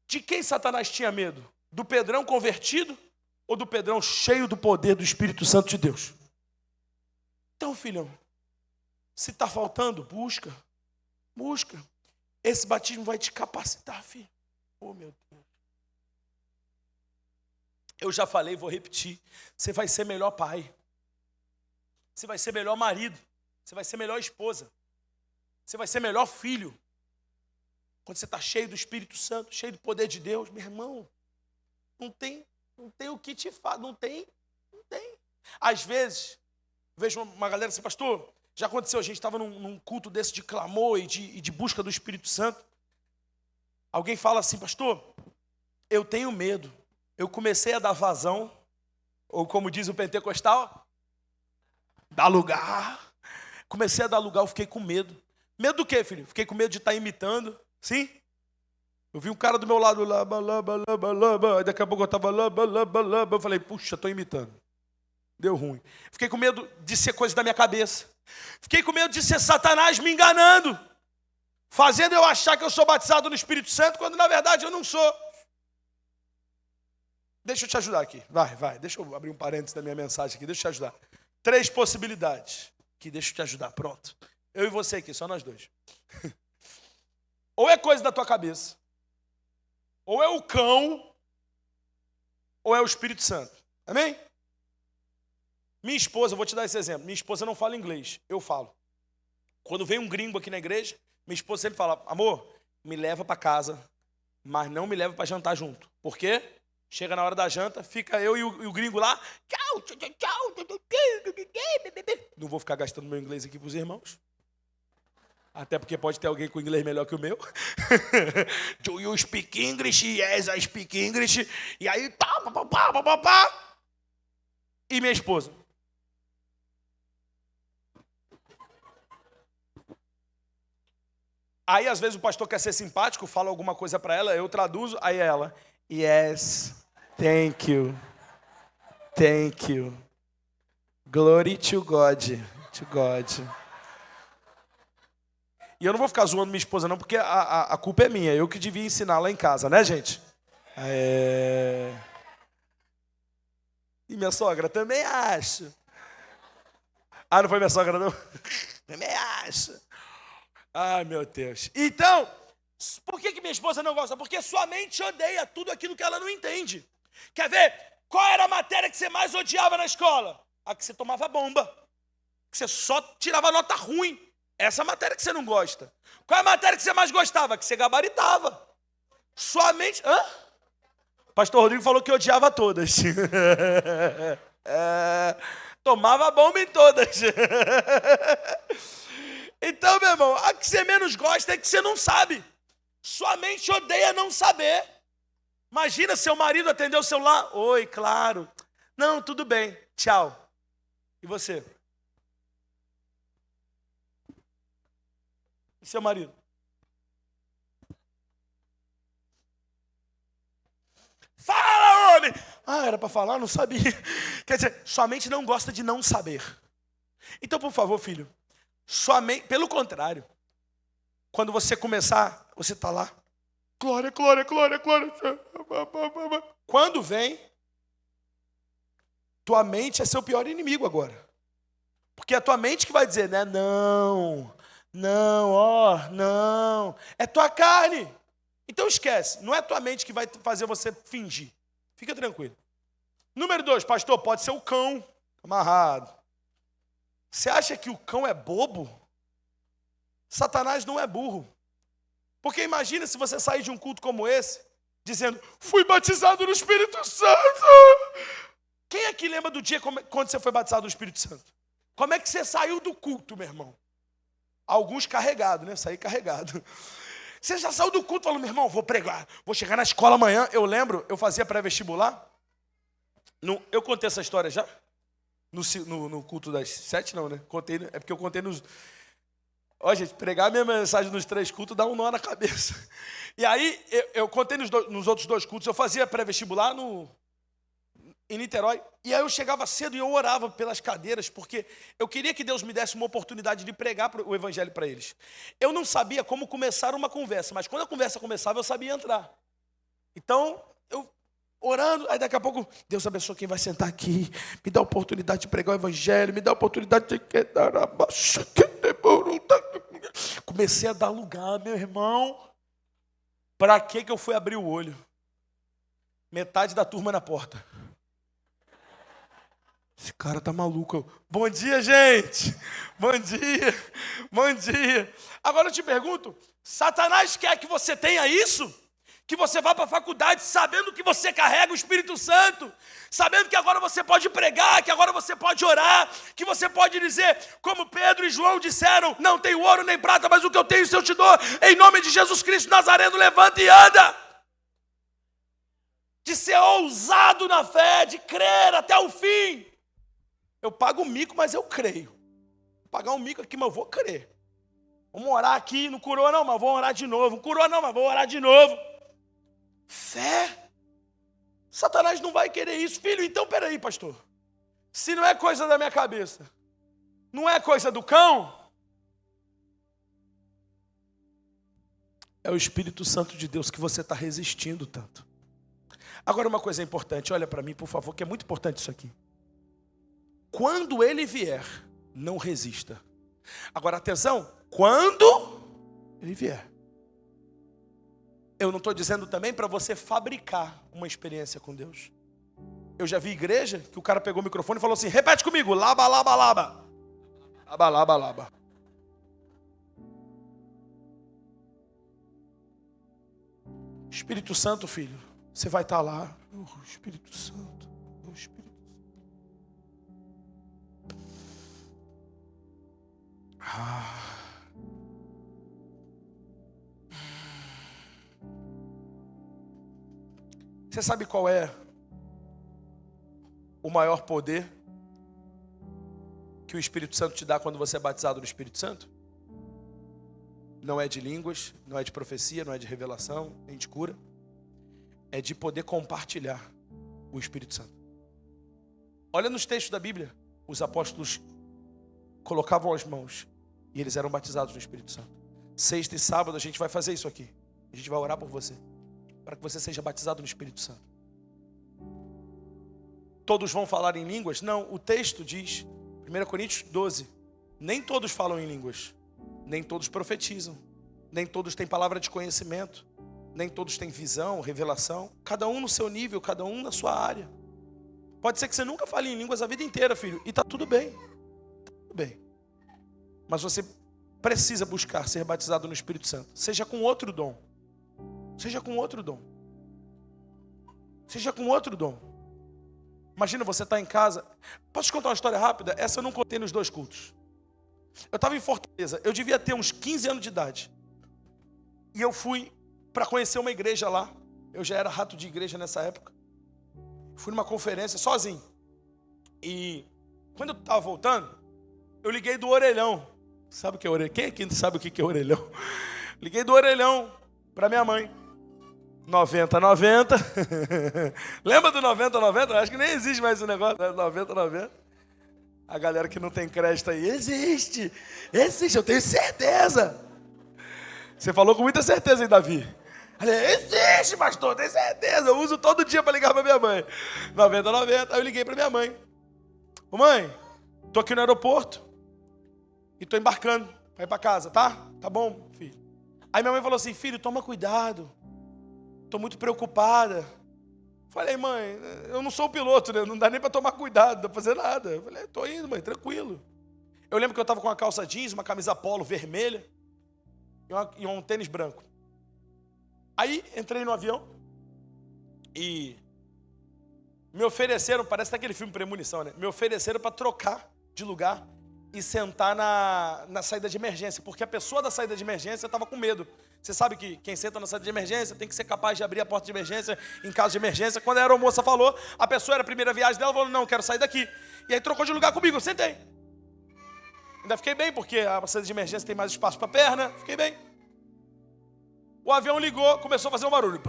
De quem Satanás tinha medo? Do Pedrão convertido ou do Pedrão cheio do poder do Espírito Santo de Deus? Então, filhão, se está faltando, busca. Esse batismo vai te capacitar, filho. Oh, meu Deus. Eu já falei, vou repetir. Você vai ser melhor pai. Você vai ser melhor marido. Você vai ser melhor esposa. Você vai ser melhor filho. Quando você está cheio do Espírito Santo, cheio do poder de Deus, meu irmão, não tem o que te falar. Não tem. Às vezes, vejo uma galera assim, pastor, já aconteceu, a gente estava num culto desse de clamor e de busca do Espírito Santo. Alguém fala assim, pastor, eu tenho medo. Eu comecei a dar vazão, ou como diz o pentecostal, dar lugar. Comecei a dar lugar, eu fiquei com medo. Medo do quê, filho? Fiquei com medo de estar imitando. Sim? Eu vi um cara do meu lado, daqui a pouco eu estava, eu falei, puxa, estou imitando. Deu ruim. Fiquei com medo de ser coisa da minha cabeça. Fiquei com medo de ser Satanás me enganando, fazendo eu achar que eu sou batizado no Espírito Santo, quando na verdade eu não sou. Deixa eu te ajudar aqui. Vai. Deixa eu abrir um parênteses da minha mensagem aqui. Deixa eu te ajudar. 3 possibilidades. Que deixa eu te ajudar, pronto. Eu e você aqui, só nós dois. Ou é coisa da tua cabeça, ou é o cão, ou é o Espírito Santo. Amém? Minha esposa, eu vou te dar esse exemplo. Minha esposa não fala inglês, eu falo. Quando vem um gringo aqui na igreja, minha esposa sempre fala: amor, me leva para casa, mas não me leva para jantar junto. Por quê? Chega na hora da janta, fica eu e o gringo lá. Tchau, tchau, tchau. Não vou ficar gastando meu inglês aqui para os irmãos. Até porque pode ter alguém com inglês melhor que o meu. Do you speak English? Yes, I speak English. E aí, pá. E minha esposa? Aí, às vezes, o pastor quer ser simpático, fala alguma coisa para ela, eu traduzo, aí ela, yes, thank you, glory to God, E eu não vou ficar zoando minha esposa não, porque a culpa é minha, eu que devia ensinar lá em casa, né, gente? E minha sogra, também acho. Ah, não foi minha sogra não? Também acho. Ai, meu Deus. Então, por que minha esposa não gosta? Porque sua mente odeia tudo aquilo que ela não entende. Quer ver? Qual era a matéria que você mais odiava na escola? A que você tomava bomba. Que você só tirava nota ruim. Essa matéria que você não gosta. Qual é a matéria que você mais gostava? Que você gabaritava. Sua mente... Hã? Pastor Rodrigo falou que odiava todas. Tomava bomba em todas. Então, meu irmão, a que você menos gosta é que você não sabe. Sua mente odeia não saber. Imagina seu marido atender o celular. Oi, claro. Não, tudo bem. Tchau. E você? E seu marido? Fala, homem! Ah, era para falar? Não sabia. Quer dizer, sua mente não gosta de não saber. Então, por favor, filho, sua mente, pelo contrário, quando você começar, você está lá, glória. Quando vem, tua mente é seu pior inimigo agora. Porque é a tua mente que vai dizer, né? Não. É tua carne. Então esquece, não é tua mente que vai fazer você fingir. Fica tranquilo. Número 2, pastor, pode ser o cão amarrado. Você acha que o cão é bobo? Satanás não é burro. Porque imagina se você sair de um culto como esse, dizendo, fui batizado no Espírito Santo. Quem aqui lembra do dia quando você foi batizado no Espírito Santo? Como é que você saiu do culto, meu irmão? Alguns carregados, né? Saí carregado. Você já saiu do culto e falou, meu irmão, vou pregar, vou chegar na escola amanhã. Eu lembro, eu fazia pré-vestibular. Eu contei essa história já? No culto das 7, não, né? Contei, é porque eu contei nos... Ó, gente, pregar a minha mensagem nos 3 cultos dá um nó na cabeça. E aí, eu contei nos outros 2 cultos, eu fazia pré-vestibular em Niterói. E aí eu chegava cedo e eu orava pelas cadeiras, porque eu queria que Deus me desse uma oportunidade de pregar o evangelho para eles. Eu não sabia como começar uma conversa, mas quando a conversa começava, eu sabia entrar. Então, eu orando, aí daqui a pouco, Deus abençoe quem vai sentar aqui, me dá a oportunidade de pregar o evangelho, me dá a oportunidade de... Comecei a dar lugar, meu irmão. Para que eu fui abrir o olho? Metade da turma na porta. Esse cara tá maluco. Bom dia, gente. Bom dia. Agora eu te pergunto, Satanás quer que você tenha isso? Que você vá para a faculdade sabendo que você carrega o Espírito Santo, sabendo que agora você pode pregar, que agora você pode orar, que você pode dizer, como Pedro e João disseram, não tenho ouro nem prata, mas o que eu tenho, isso eu te dou, em nome de Jesus Cristo Nazareno, levanta e anda. De ser ousado na fé, de crer até o fim. Eu pago o mico, mas eu creio. Vou pagar um mico aqui, mas eu vou crer. Vamos orar aqui, não curou não, mas vou orar de novo. Não curou não, mas vou orar de novo. Fé. Satanás não vai querer isso. Filho, então peraí, pastor. Se não é coisa da minha cabeça, não é coisa do cão, é o Espírito Santo de Deus que você está resistindo tanto. Agora uma coisa importante, olha para mim, por favor, que é muito importante isso aqui. Quando ele vier, não resista. Agora, atenção, quando ele vier. Eu não estou dizendo também para você fabricar uma experiência com Deus. Eu já vi igreja que o cara pegou o microfone e falou assim, repete comigo, laba, laba, laba. Laba, laba, laba. Espírito Santo, filho, você vai estar lá. Espírito Santo, Espírito Santo. Você sabe qual é o maior poder que o Espírito Santo te dá quando você é batizado no Espírito Santo? Não é de línguas, não é de profecia, não é de revelação, nem de cura. É de poder compartilhar o Espírito Santo. Olha nos textos da Bíblia, os apóstolos colocavam as mãos e eles eram batizados no Espírito Santo. Sexta e sábado a gente vai fazer isso aqui. A gente vai orar por você, para que você seja batizado no Espírito Santo. Todos vão falar em línguas? Não, o texto diz, 1 Coríntios 12, nem todos falam em línguas, nem todos profetizam, nem todos têm palavra de conhecimento, nem todos têm visão, revelação, cada um no seu nível, cada um na sua área. Pode ser que você nunca fale em línguas a vida inteira, filho, e está tudo bem, tudo bem. Mas você precisa buscar ser batizado no Espírito Santo, seja com outro dom, seja com outro dom, seja com outro dom. Imagina você estar em casa. Posso te contar uma história rápida? Essa eu não contei nos 2 cultos. Eu estava em Fortaleza, eu devia ter uns 15 anos de idade. E eu fui para conhecer uma igreja lá. Eu já era rato de igreja nessa época. Fui numa conferência sozinho. E quando eu estava voltando, eu liguei do orelhão. Sabe o que é orelhão? Quem aqui não sabe o que é orelhão? Liguei do orelhão para minha mãe. 90-90. Lembra do 90-90? Acho que nem existe mais esse negócio, né? 90-90. A galera que não tem crédito aí, existe, eu tenho certeza. Você falou com muita certeza, hein, Davi? Existe, pastor, tenho certeza. Eu uso todo dia para ligar para minha mãe. 90-90. Aí eu liguei para minha mãe. Ô mãe, tô aqui no aeroporto e tô embarcando para ir para casa, tá? Tá bom, filho. Aí minha mãe falou assim, filho, toma cuidado. Estou muito preocupada. Falei, mãe, eu não sou o piloto, né? Não dá nem para tomar cuidado, não dá para fazer nada. Eu falei, estou indo, mãe, tranquilo. Eu lembro que eu estava com uma calça jeans, uma camisa polo vermelha e um tênis branco. Aí entrei no avião e me ofereceram, parece até aquele filme Premonição, né? Me ofereceram para trocar de lugar e sentar na saída de emergência, porque a pessoa da saída de emergência estava com medo. Você sabe que quem senta na saída de emergência tem que ser capaz de abrir a porta de emergência em caso de emergência. Quando a aeromoça falou, a pessoa era a primeira viagem dela, falou, não, quero sair daqui. E aí trocou de lugar comigo, eu sentei. Ainda fiquei bem, porque a saída de emergência tem mais espaço para a perna, fiquei bem. O avião ligou, começou a fazer um barulho.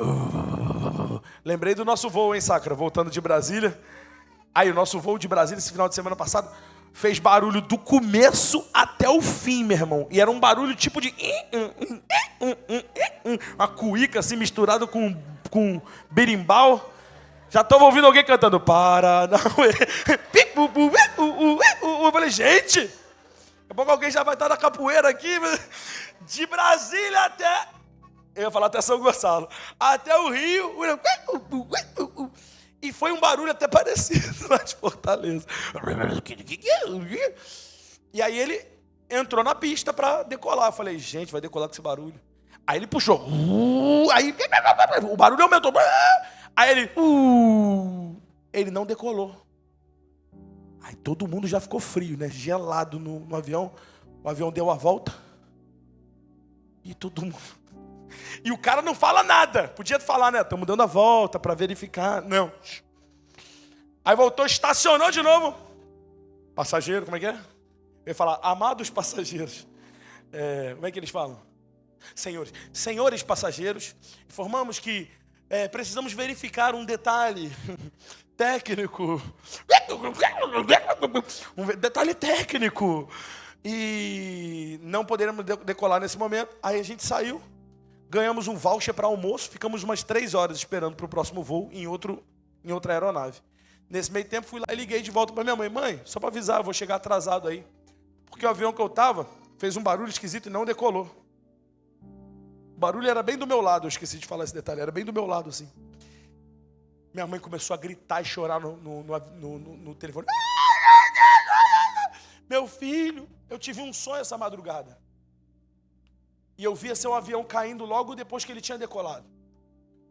Lembrei do nosso voo, hein, Sacra? Voltando de Brasília. Aí o nosso voo de Brasília, esse final de semana passado, fez barulho do começo até o fim, meu irmão. E era um barulho tipo de... uma cuíca assim misturado com berimbau. Já estava ouvindo alguém cantando Paranauê. Eu falei, gente, daqui a pouco alguém já vai estar na capoeira aqui. De Brasília até... Eu ia falar até São Gonçalo. Até o Rio. E foi um barulho até parecido lá de Fortaleza. E aí ele entrou na pista para decolar. Eu falei, gente, vai decolar com esse barulho. Aí ele puxou. Aí o barulho aumentou. Aí ele... Ele não decolou. Aí todo mundo já ficou frio, né? Gelado no avião. O avião deu a volta. E todo mundo... E o cara não fala nada. Podia falar, né? Estamos dando a volta para verificar. Não. Aí voltou, estacionou de novo. Passageiro, como é que é? Ele fala, amados passageiros. Como é que eles falam? Senhores passageiros, informamos que precisamos verificar um detalhe técnico. Um detalhe técnico. E não poderemos decolar nesse momento. Aí a gente saiu. Ganhamos um voucher para almoço, ficamos umas 3 horas esperando para o próximo voo em outra aeronave. Nesse meio tempo fui lá e liguei de volta para minha mãe. Mãe, só para avisar, eu vou chegar atrasado aí. Porque o avião que eu estava fez um barulho esquisito e não decolou. O barulho era bem do meu lado, eu esqueci de falar esse detalhe, era bem do meu lado assim. Minha mãe começou a gritar e chorar no telefone. Meu filho, eu tive um sonho essa madrugada. E eu via seu avião caindo logo depois que ele tinha decolado.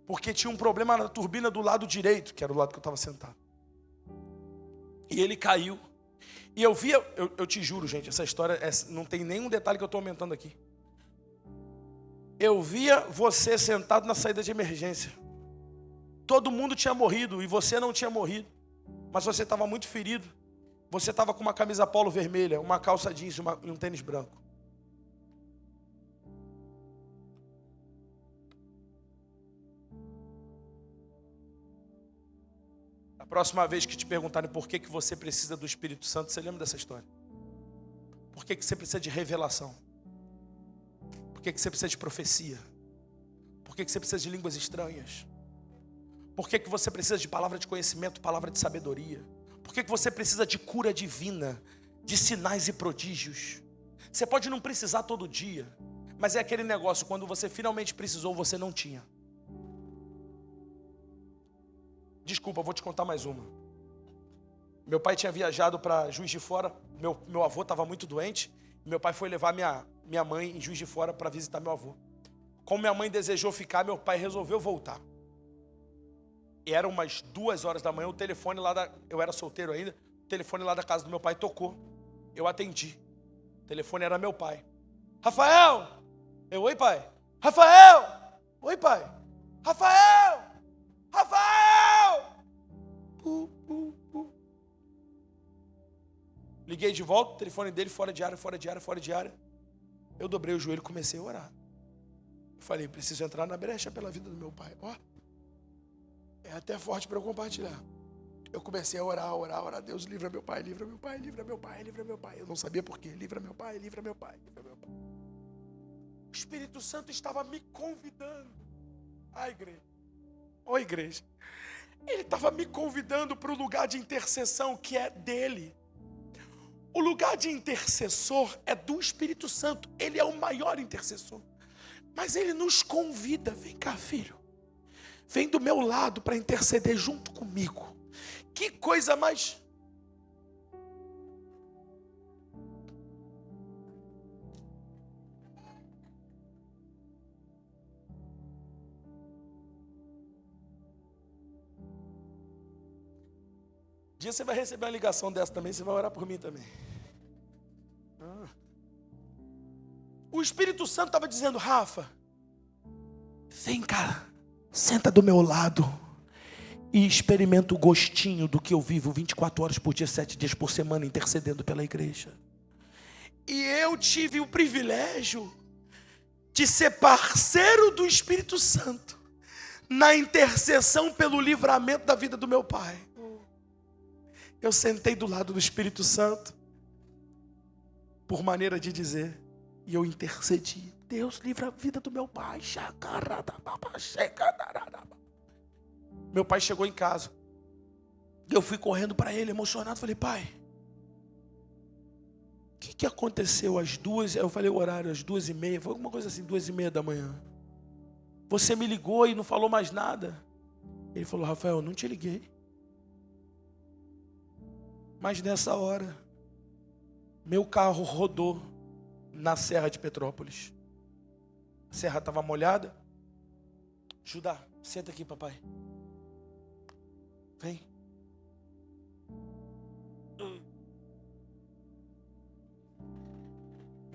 Porque tinha um problema na turbina do lado direito, que era o lado que eu estava sentado. E ele caiu. E eu via, eu te juro, gente, essa história não tem nenhum detalhe que eu estou aumentando aqui. Eu via você sentado na saída de emergência. Todo mundo tinha morrido e você não tinha morrido. Mas você estava muito ferido. Você estava com uma camisa polo vermelha, uma calça jeans e um tênis branco. A próxima vez que te perguntarem por que você precisa do Espírito Santo, você lembra dessa história? Por que você precisa de revelação? Por que você precisa de profecia? Por que você precisa de línguas estranhas? Por que você precisa de palavra de conhecimento, palavra de sabedoria? Por que você precisa de cura divina, de sinais e prodígios? Você pode não precisar todo dia, mas é aquele negócio, quando você finalmente precisou, você não tinha. Desculpa, vou te contar mais uma. Meu pai tinha viajado para Juiz de Fora, meu avô estava muito doente, meu pai foi levar minha mãe em Juiz de Fora para visitar meu avô. Como minha mãe desejou ficar, meu pai resolveu voltar. E eram umas 2 horas da manhã, o telefone lá eu era solteiro ainda, o telefone lá da casa do meu pai tocou. Eu atendi. O telefone era meu pai. Rafael! Oi, pai. Rafael! Oi, pai. Rafael! Rafael! Liguei de volta, o telefone dele fora de área, fora de área, fora de área. Eu dobrei o joelho e comecei a orar. Eu falei, preciso entrar na brecha pela vida do meu pai. Ó, é até forte para eu compartilhar. Eu comecei a orar. Deus, livra meu pai, livra meu pai, livra meu pai, livra meu pai. Eu não sabia por quê. Livra meu pai, livra meu pai, livra meu pai. O Espírito Santo estava me convidando. Igreja. Ô, igreja. Ele estava me convidando para o lugar de intercessão que é dele. O lugar de intercessor é do Espírito Santo. Ele é o maior intercessor. Mas ele nos convida. Vem cá, filho. Vem do meu lado para interceder junto comigo. Que coisa mais... Um dia você vai receber uma ligação dessa também, você vai orar por mim também. O Espírito Santo estava dizendo, Rafa, vem cá, senta do meu lado e experimenta o gostinho do que eu vivo 24 horas por dia, 7 dias por semana, intercedendo pela igreja. E eu tive o privilégio de ser parceiro do Espírito Santo na intercessão pelo livramento da vida do meu pai. Eu sentei do lado do Espírito Santo, por maneira de dizer, e eu intercedi. Deus, livra a vida do meu pai. Meu pai chegou em casa. Eu fui correndo para ele, emocionado. Falei, pai, o que aconteceu às 2? Eu falei o horário, às 2:30. Foi alguma coisa assim, 2:30 da manhã. Você me ligou e não falou mais nada. Ele falou, Rafael, eu não te liguei. Mas nessa hora, meu carro rodou na Serra de Petrópolis. A serra estava molhada. Judá, senta aqui, papai. Vem.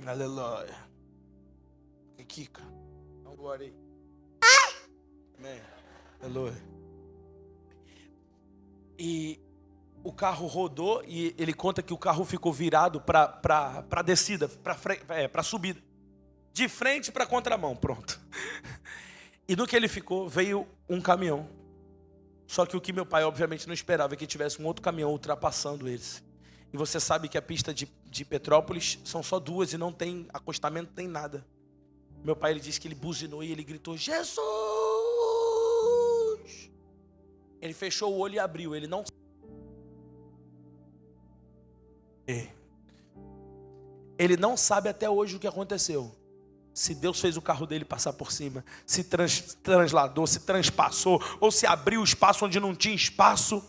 Aleluia. Aqui, cara. Não glória. Amém. Aleluia. E o carro rodou e ele conta que o carro ficou virado para a descida, para subida. De frente para a contramão, pronto. E no que ele ficou, veio um caminhão. Só que o que meu pai obviamente não esperava é que tivesse um outro caminhão ultrapassando eles. E você sabe que a pista de Petrópolis são só 2 e não tem acostamento, nem nada. Meu pai, ele disse que ele buzinou e ele gritou, Jesus! Ele fechou o olho e abriu, ele não... Ele não sabe até hoje o que aconteceu. Se Deus fez o carro dele passar por cima, se transladou, se transpassou, ou se abriu espaço onde não tinha espaço.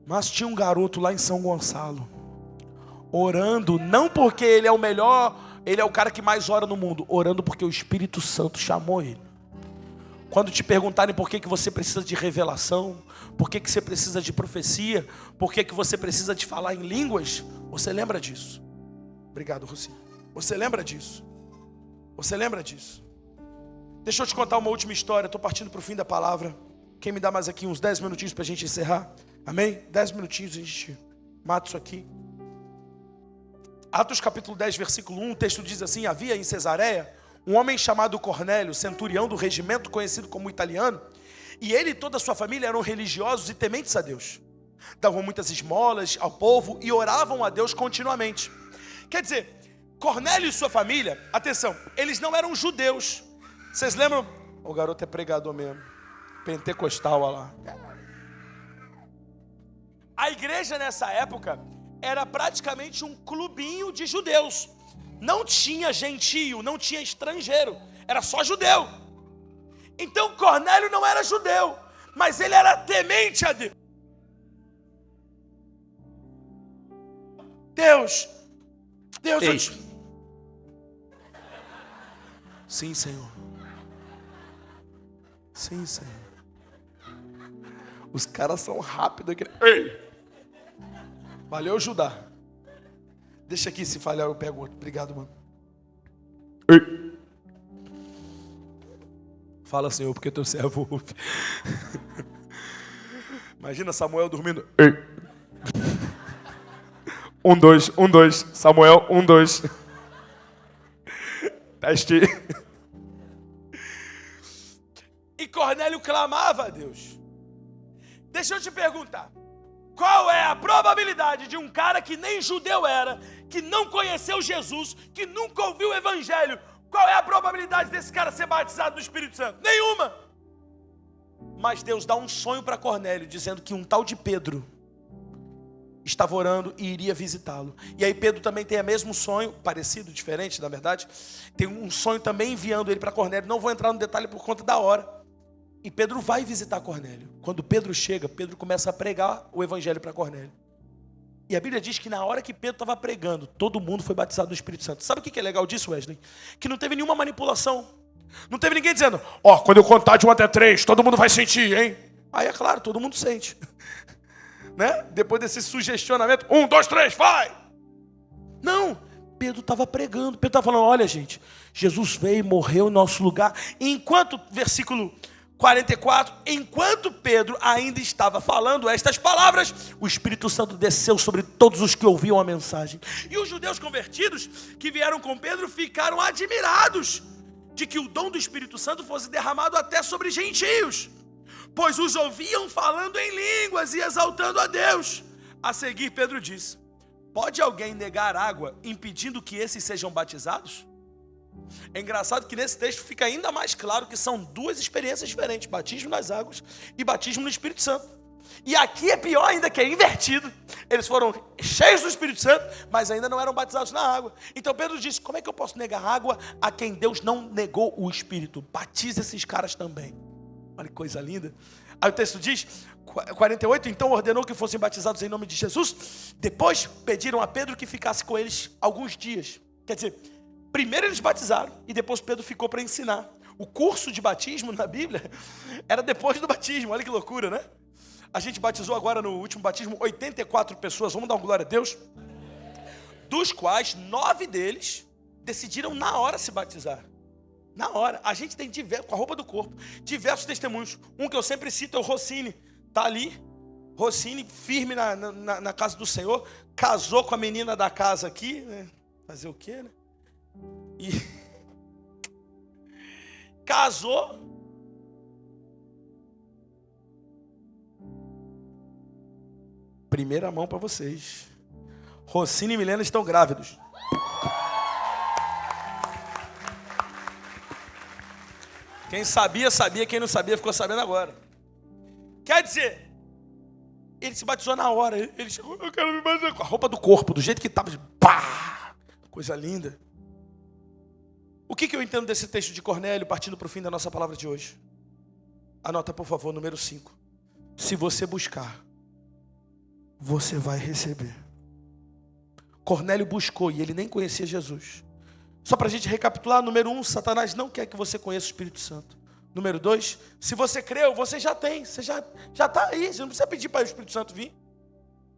Mas tinha um garoto lá em São Gonçalo, orando, não porque ele é o melhor, ele é o cara que mais ora no mundo, orando porque o Espírito Santo chamou ele. Quando te perguntarem por que você precisa de revelação, por que você precisa de profecia, por que você precisa de falar em línguas, você lembra disso. Obrigado, Rocinho. Você lembra disso. Você lembra disso. Deixa eu te contar uma última história. Estou partindo para o fim da palavra. Quem me dá mais aqui uns 10 minutinhos para a gente encerrar? Amém? 10 minutinhos a gente mata isso aqui. Atos capítulo 10, versículo 1, o texto diz assim: havia em Cesareia um homem chamado Cornélio, centurião do regimento conhecido como italiano, e ele e toda a sua família eram religiosos e tementes a Deus. Davam muitas esmolas ao povo e oravam a Deus continuamente. Quer dizer, Cornélio e sua família, atenção, eles não eram judeus. Vocês lembram? O garoto é pregador mesmo, pentecostal, olha lá. A igreja nessa época era praticamente um clubinho de judeus. Não tinha gentio, não tinha estrangeiro, era só judeu. Então Cornélio não era judeu, mas ele era temente a Deus. Deus, sim, Senhor. Sim, Senhor. Os caras são rápidos aqui. Ei! Valeu, Judá. Deixa aqui, se falhar eu pego outro. Obrigado, mano. Ei! Fala, Senhor, porque teu servo ouve. Imagina Samuel dormindo. Ei! 1, 2, Samuel, 1, 2. Teste. E Cornélio clamava a Deus. Deixa eu te perguntar. Qual é a probabilidade de um cara que nem judeu era, que não conheceu Jesus, que nunca ouviu o evangelho, qual é a probabilidade desse cara ser batizado no Espírito Santo? Nenhuma. Mas Deus dá um sonho para Cornélio, dizendo que um tal de Pedro estava orando e iria visitá-lo. E aí Pedro também tem o mesmo sonho, parecido, diferente na verdade, tem um sonho também enviando ele para Cornélio. Não vou entrar no detalhe por conta da hora. E Pedro vai visitar Cornélio. Quando Pedro chega, Pedro começa a pregar o evangelho para Cornélio. E a Bíblia diz que na hora que Pedro estava pregando, todo mundo foi batizado no Espírito Santo. Sabe o que é legal disso, Wesley? Que não teve nenhuma manipulação. Não teve ninguém dizendo: ó, quando eu contar de 1 até 3, todo mundo vai sentir, hein? Aí é claro, todo mundo sente. Né? Depois desse sugestionamento, 1, 2, 3, vai! Não, Pedro estava pregando. Pedro estava falando: olha, gente, Jesus veio e morreu em nosso lugar. Enquanto, versículo 44, enquanto Pedro ainda estava falando estas palavras, o Espírito Santo desceu sobre todos os que ouviam a mensagem. E os judeus convertidos que vieram com Pedro ficaram admirados de que o dom do Espírito Santo fosse derramado até sobre gentios, pois os ouviam falando em línguas e exaltando a Deus. A seguir Pedro disse: pode alguém negar água impedindo que esses sejam batizados? É engraçado que nesse texto fica ainda mais claro que são duas experiências diferentes: batismo nas águas e batismo no Espírito Santo. E aqui é pior ainda, que é invertido. Eles foram cheios do Espírito Santo, mas ainda não eram batizados na água. Então Pedro disse: como é que eu posso negar água a quem Deus não negou o Espírito? Batiza esses caras também. Olha que coisa linda. Aí o texto diz, 48, então ordenou que fossem batizados em nome de Jesus. Depois pediram a Pedro que ficasse com eles alguns dias. Quer dizer, primeiro eles batizaram e depois Pedro ficou para ensinar. O curso de batismo na Bíblia era depois do batismo. Olha que loucura, né? A gente batizou agora no último batismo 84 pessoas. Vamos dar uma glória a Deus? Dos quais 9 deles decidiram na hora se batizar. Na hora. A gente tem diversos, com a roupa do corpo, diversos testemunhos. Um que eu sempre cito é o Rossini. Está ali. Rossini, firme na casa do Senhor. Casou com a menina da casa aqui, né? Fazer o quê, né? E casou. Primeira mão para vocês. Rossini e Milena estão grávidos. Quem sabia, sabia. Quem não sabia, ficou sabendo agora. Quer dizer, Ele se batizou na hora. Ele chegou, eu quero me batizar com a roupa do corpo, do jeito que estava. Pá! Coisa linda. O que eu entendo desse texto de Cornélio, partindo para o fim da nossa palavra de hoje? Anota, por favor, número 5. Se você buscar, você vai receber. Cornélio buscou e ele nem conhecia Jesus. Só para a gente recapitular, número 1, Satanás não quer que você conheça o Espírito Santo. Número 2, se você creu, você já tem, você já está aí, você não precisa pedir para o Espírito Santo vir.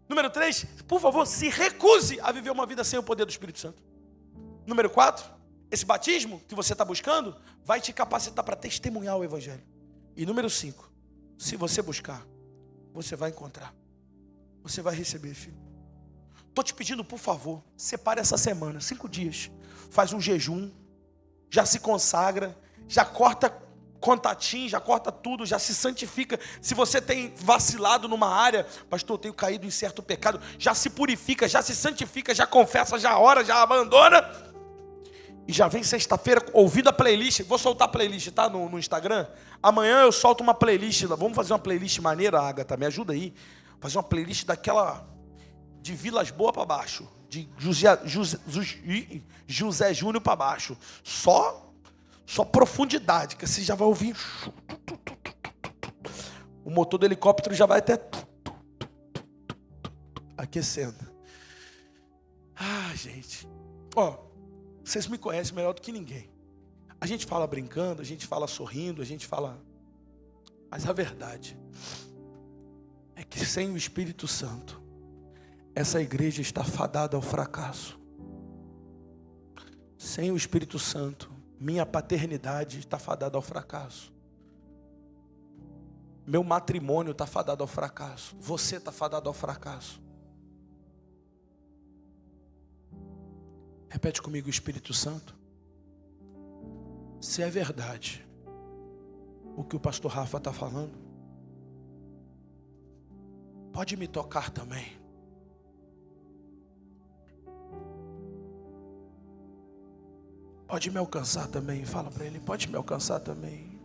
Número 3, por favor, se recuse a viver uma vida sem o poder do Espírito Santo. Número 4, esse batismo que você está buscando vai te capacitar para testemunhar o Evangelho. E número 5, se você buscar, você vai encontrar. Você vai receber, filho. Estou te pedindo, por favor, separe essa semana, 5 dias. Faz um jejum, já se consagra, já corta contatinho, já corta tudo, já se santifica. Se você tem vacilado numa área, pastor, eu tenho caído em certo pecado, já se purifica, já se santifica, já confessa, já ora, já abandona. E já vem sexta-feira ouvindo a playlist. Vou soltar a playlist, tá? No Instagram. Amanhã eu solto uma playlist. Vamos fazer uma playlist maneira, Agatha, me ajuda aí. Fazer uma playlist daquela de Vilas Boas para baixo, de José Júnior para baixo. Só profundidade, que você já vai ouvir. O motor do helicóptero já vai até aquecendo. Gente. Vocês me conhecem melhor do que ninguém. A gente fala brincando, a gente fala sorrindo, a gente fala... Mas a verdade é que sem o Espírito Santo, essa igreja está fadada ao fracasso. Sem o Espírito Santo, minha paternidade está fadada ao fracasso. Meu matrimônio está fadado ao fracasso. Você está fadado ao fracasso. Repete comigo, Espírito Santo. Se é verdade o que o pastor Rafa está falando, pode me tocar também. Pode me alcançar também. Fala para ele, pode me alcançar também.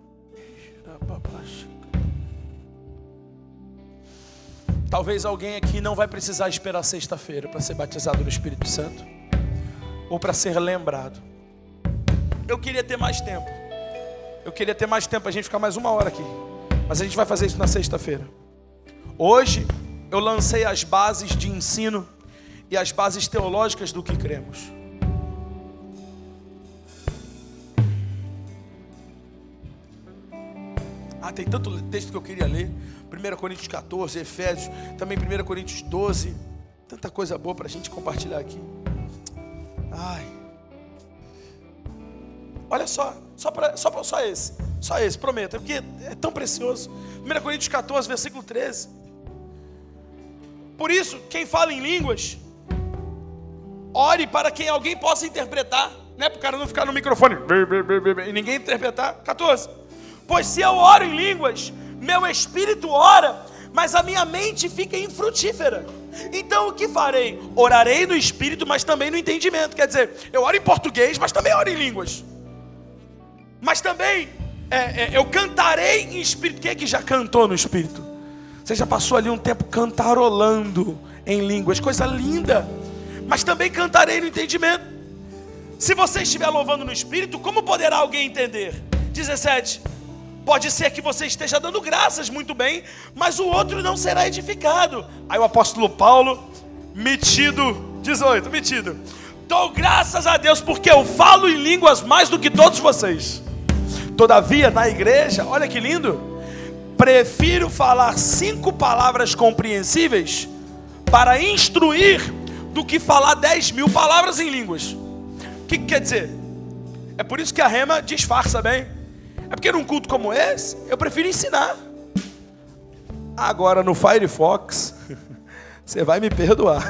Talvez alguém aqui não vai precisar esperar sexta-feira para ser batizado no Espírito Santo, ou para ser lembrado. Eu queria ter mais tempo. Eu queria ter mais tempo, a gente ficar mais 1 hora aqui. Mas a gente vai fazer isso na sexta-feira. Hoje eu lancei as bases de ensino e as bases teológicas do que cremos. Tem tanto texto que eu queria ler. 1 Coríntios 14, Efésios, também 1 Coríntios 12. Tanta coisa boa para a gente compartilhar aqui. Olha só esse, prometo, é porque é tão precioso. 1 Coríntios 14, versículo 13. Por isso, quem fala em línguas, ore para que alguém possa interpretar, né? Para o cara não ficar no microfone e ninguém interpretar. 14. Pois se eu oro em línguas, meu espírito ora, mas a minha mente fica infrutífera. Então o que farei? Orarei no espírito, mas também no entendimento. Quer dizer, eu oro em português, mas também oro em línguas. Mas também eu cantarei em espírito. Quem é que já cantou no espírito? Você já passou ali um tempo cantarolando em línguas, coisa linda. Mas também cantarei no entendimento. Se você estiver louvando no espírito, como poderá alguém entender? 17. Pode ser que você esteja dando graças, muito bem, mas o outro não será edificado. Aí o apóstolo Paulo, metido, 18, metido. Dou graças a Deus porque eu falo em línguas mais do que todos vocês. Todavia, na igreja, olha que lindo, prefiro falar 5 palavras compreensíveis para instruir do que falar 10.000 palavras em línguas. O que quer dizer? É por isso que a Rema disfarça bem. É porque num culto como esse, eu prefiro ensinar. Agora no Firefox, você vai me perdoar.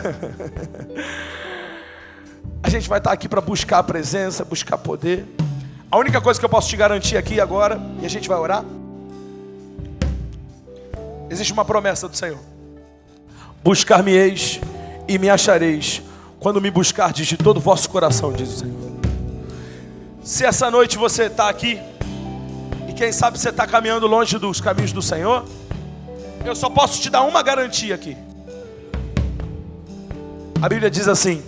A gente vai estar aqui para buscar a presença, buscar poder. A única coisa que eu posso te garantir aqui agora, e a gente vai orar, existe uma promessa do Senhor. Buscar-me-eis e me achareis, quando me buscardes de todo o vosso coração, diz o Senhor. Se essa noite você está aqui, quem sabe você está caminhando longe dos caminhos do Senhor, Eu só posso te dar uma garantia aqui. A Bíblia diz assim: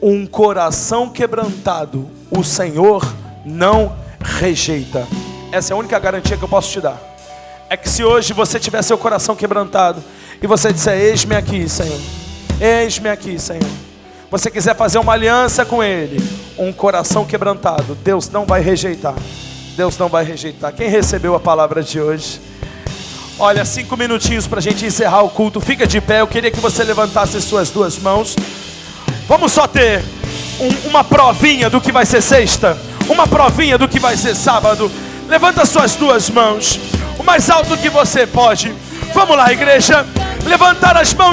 um coração quebrantado o Senhor não rejeita. Essa é a única garantia que eu posso te dar. É que se hoje você tiver seu coração quebrantado e você disser: eis-me aqui, Senhor, eis-me aqui, Senhor, você quiser fazer uma aliança com Ele, um coração quebrantado, Deus não vai rejeitar. Deus não vai rejeitar. Quem recebeu a palavra de hoje? Olha, 5 minutinhos para a gente encerrar o culto. Fica de pé, eu queria que você levantasse suas duas mãos. Vamos só ter uma provinha do que vai ser sexta, uma provinha do que vai ser sábado. Levanta suas duas mãos, o mais alto que você pode. Vamos lá, igreja, levantar as mãos.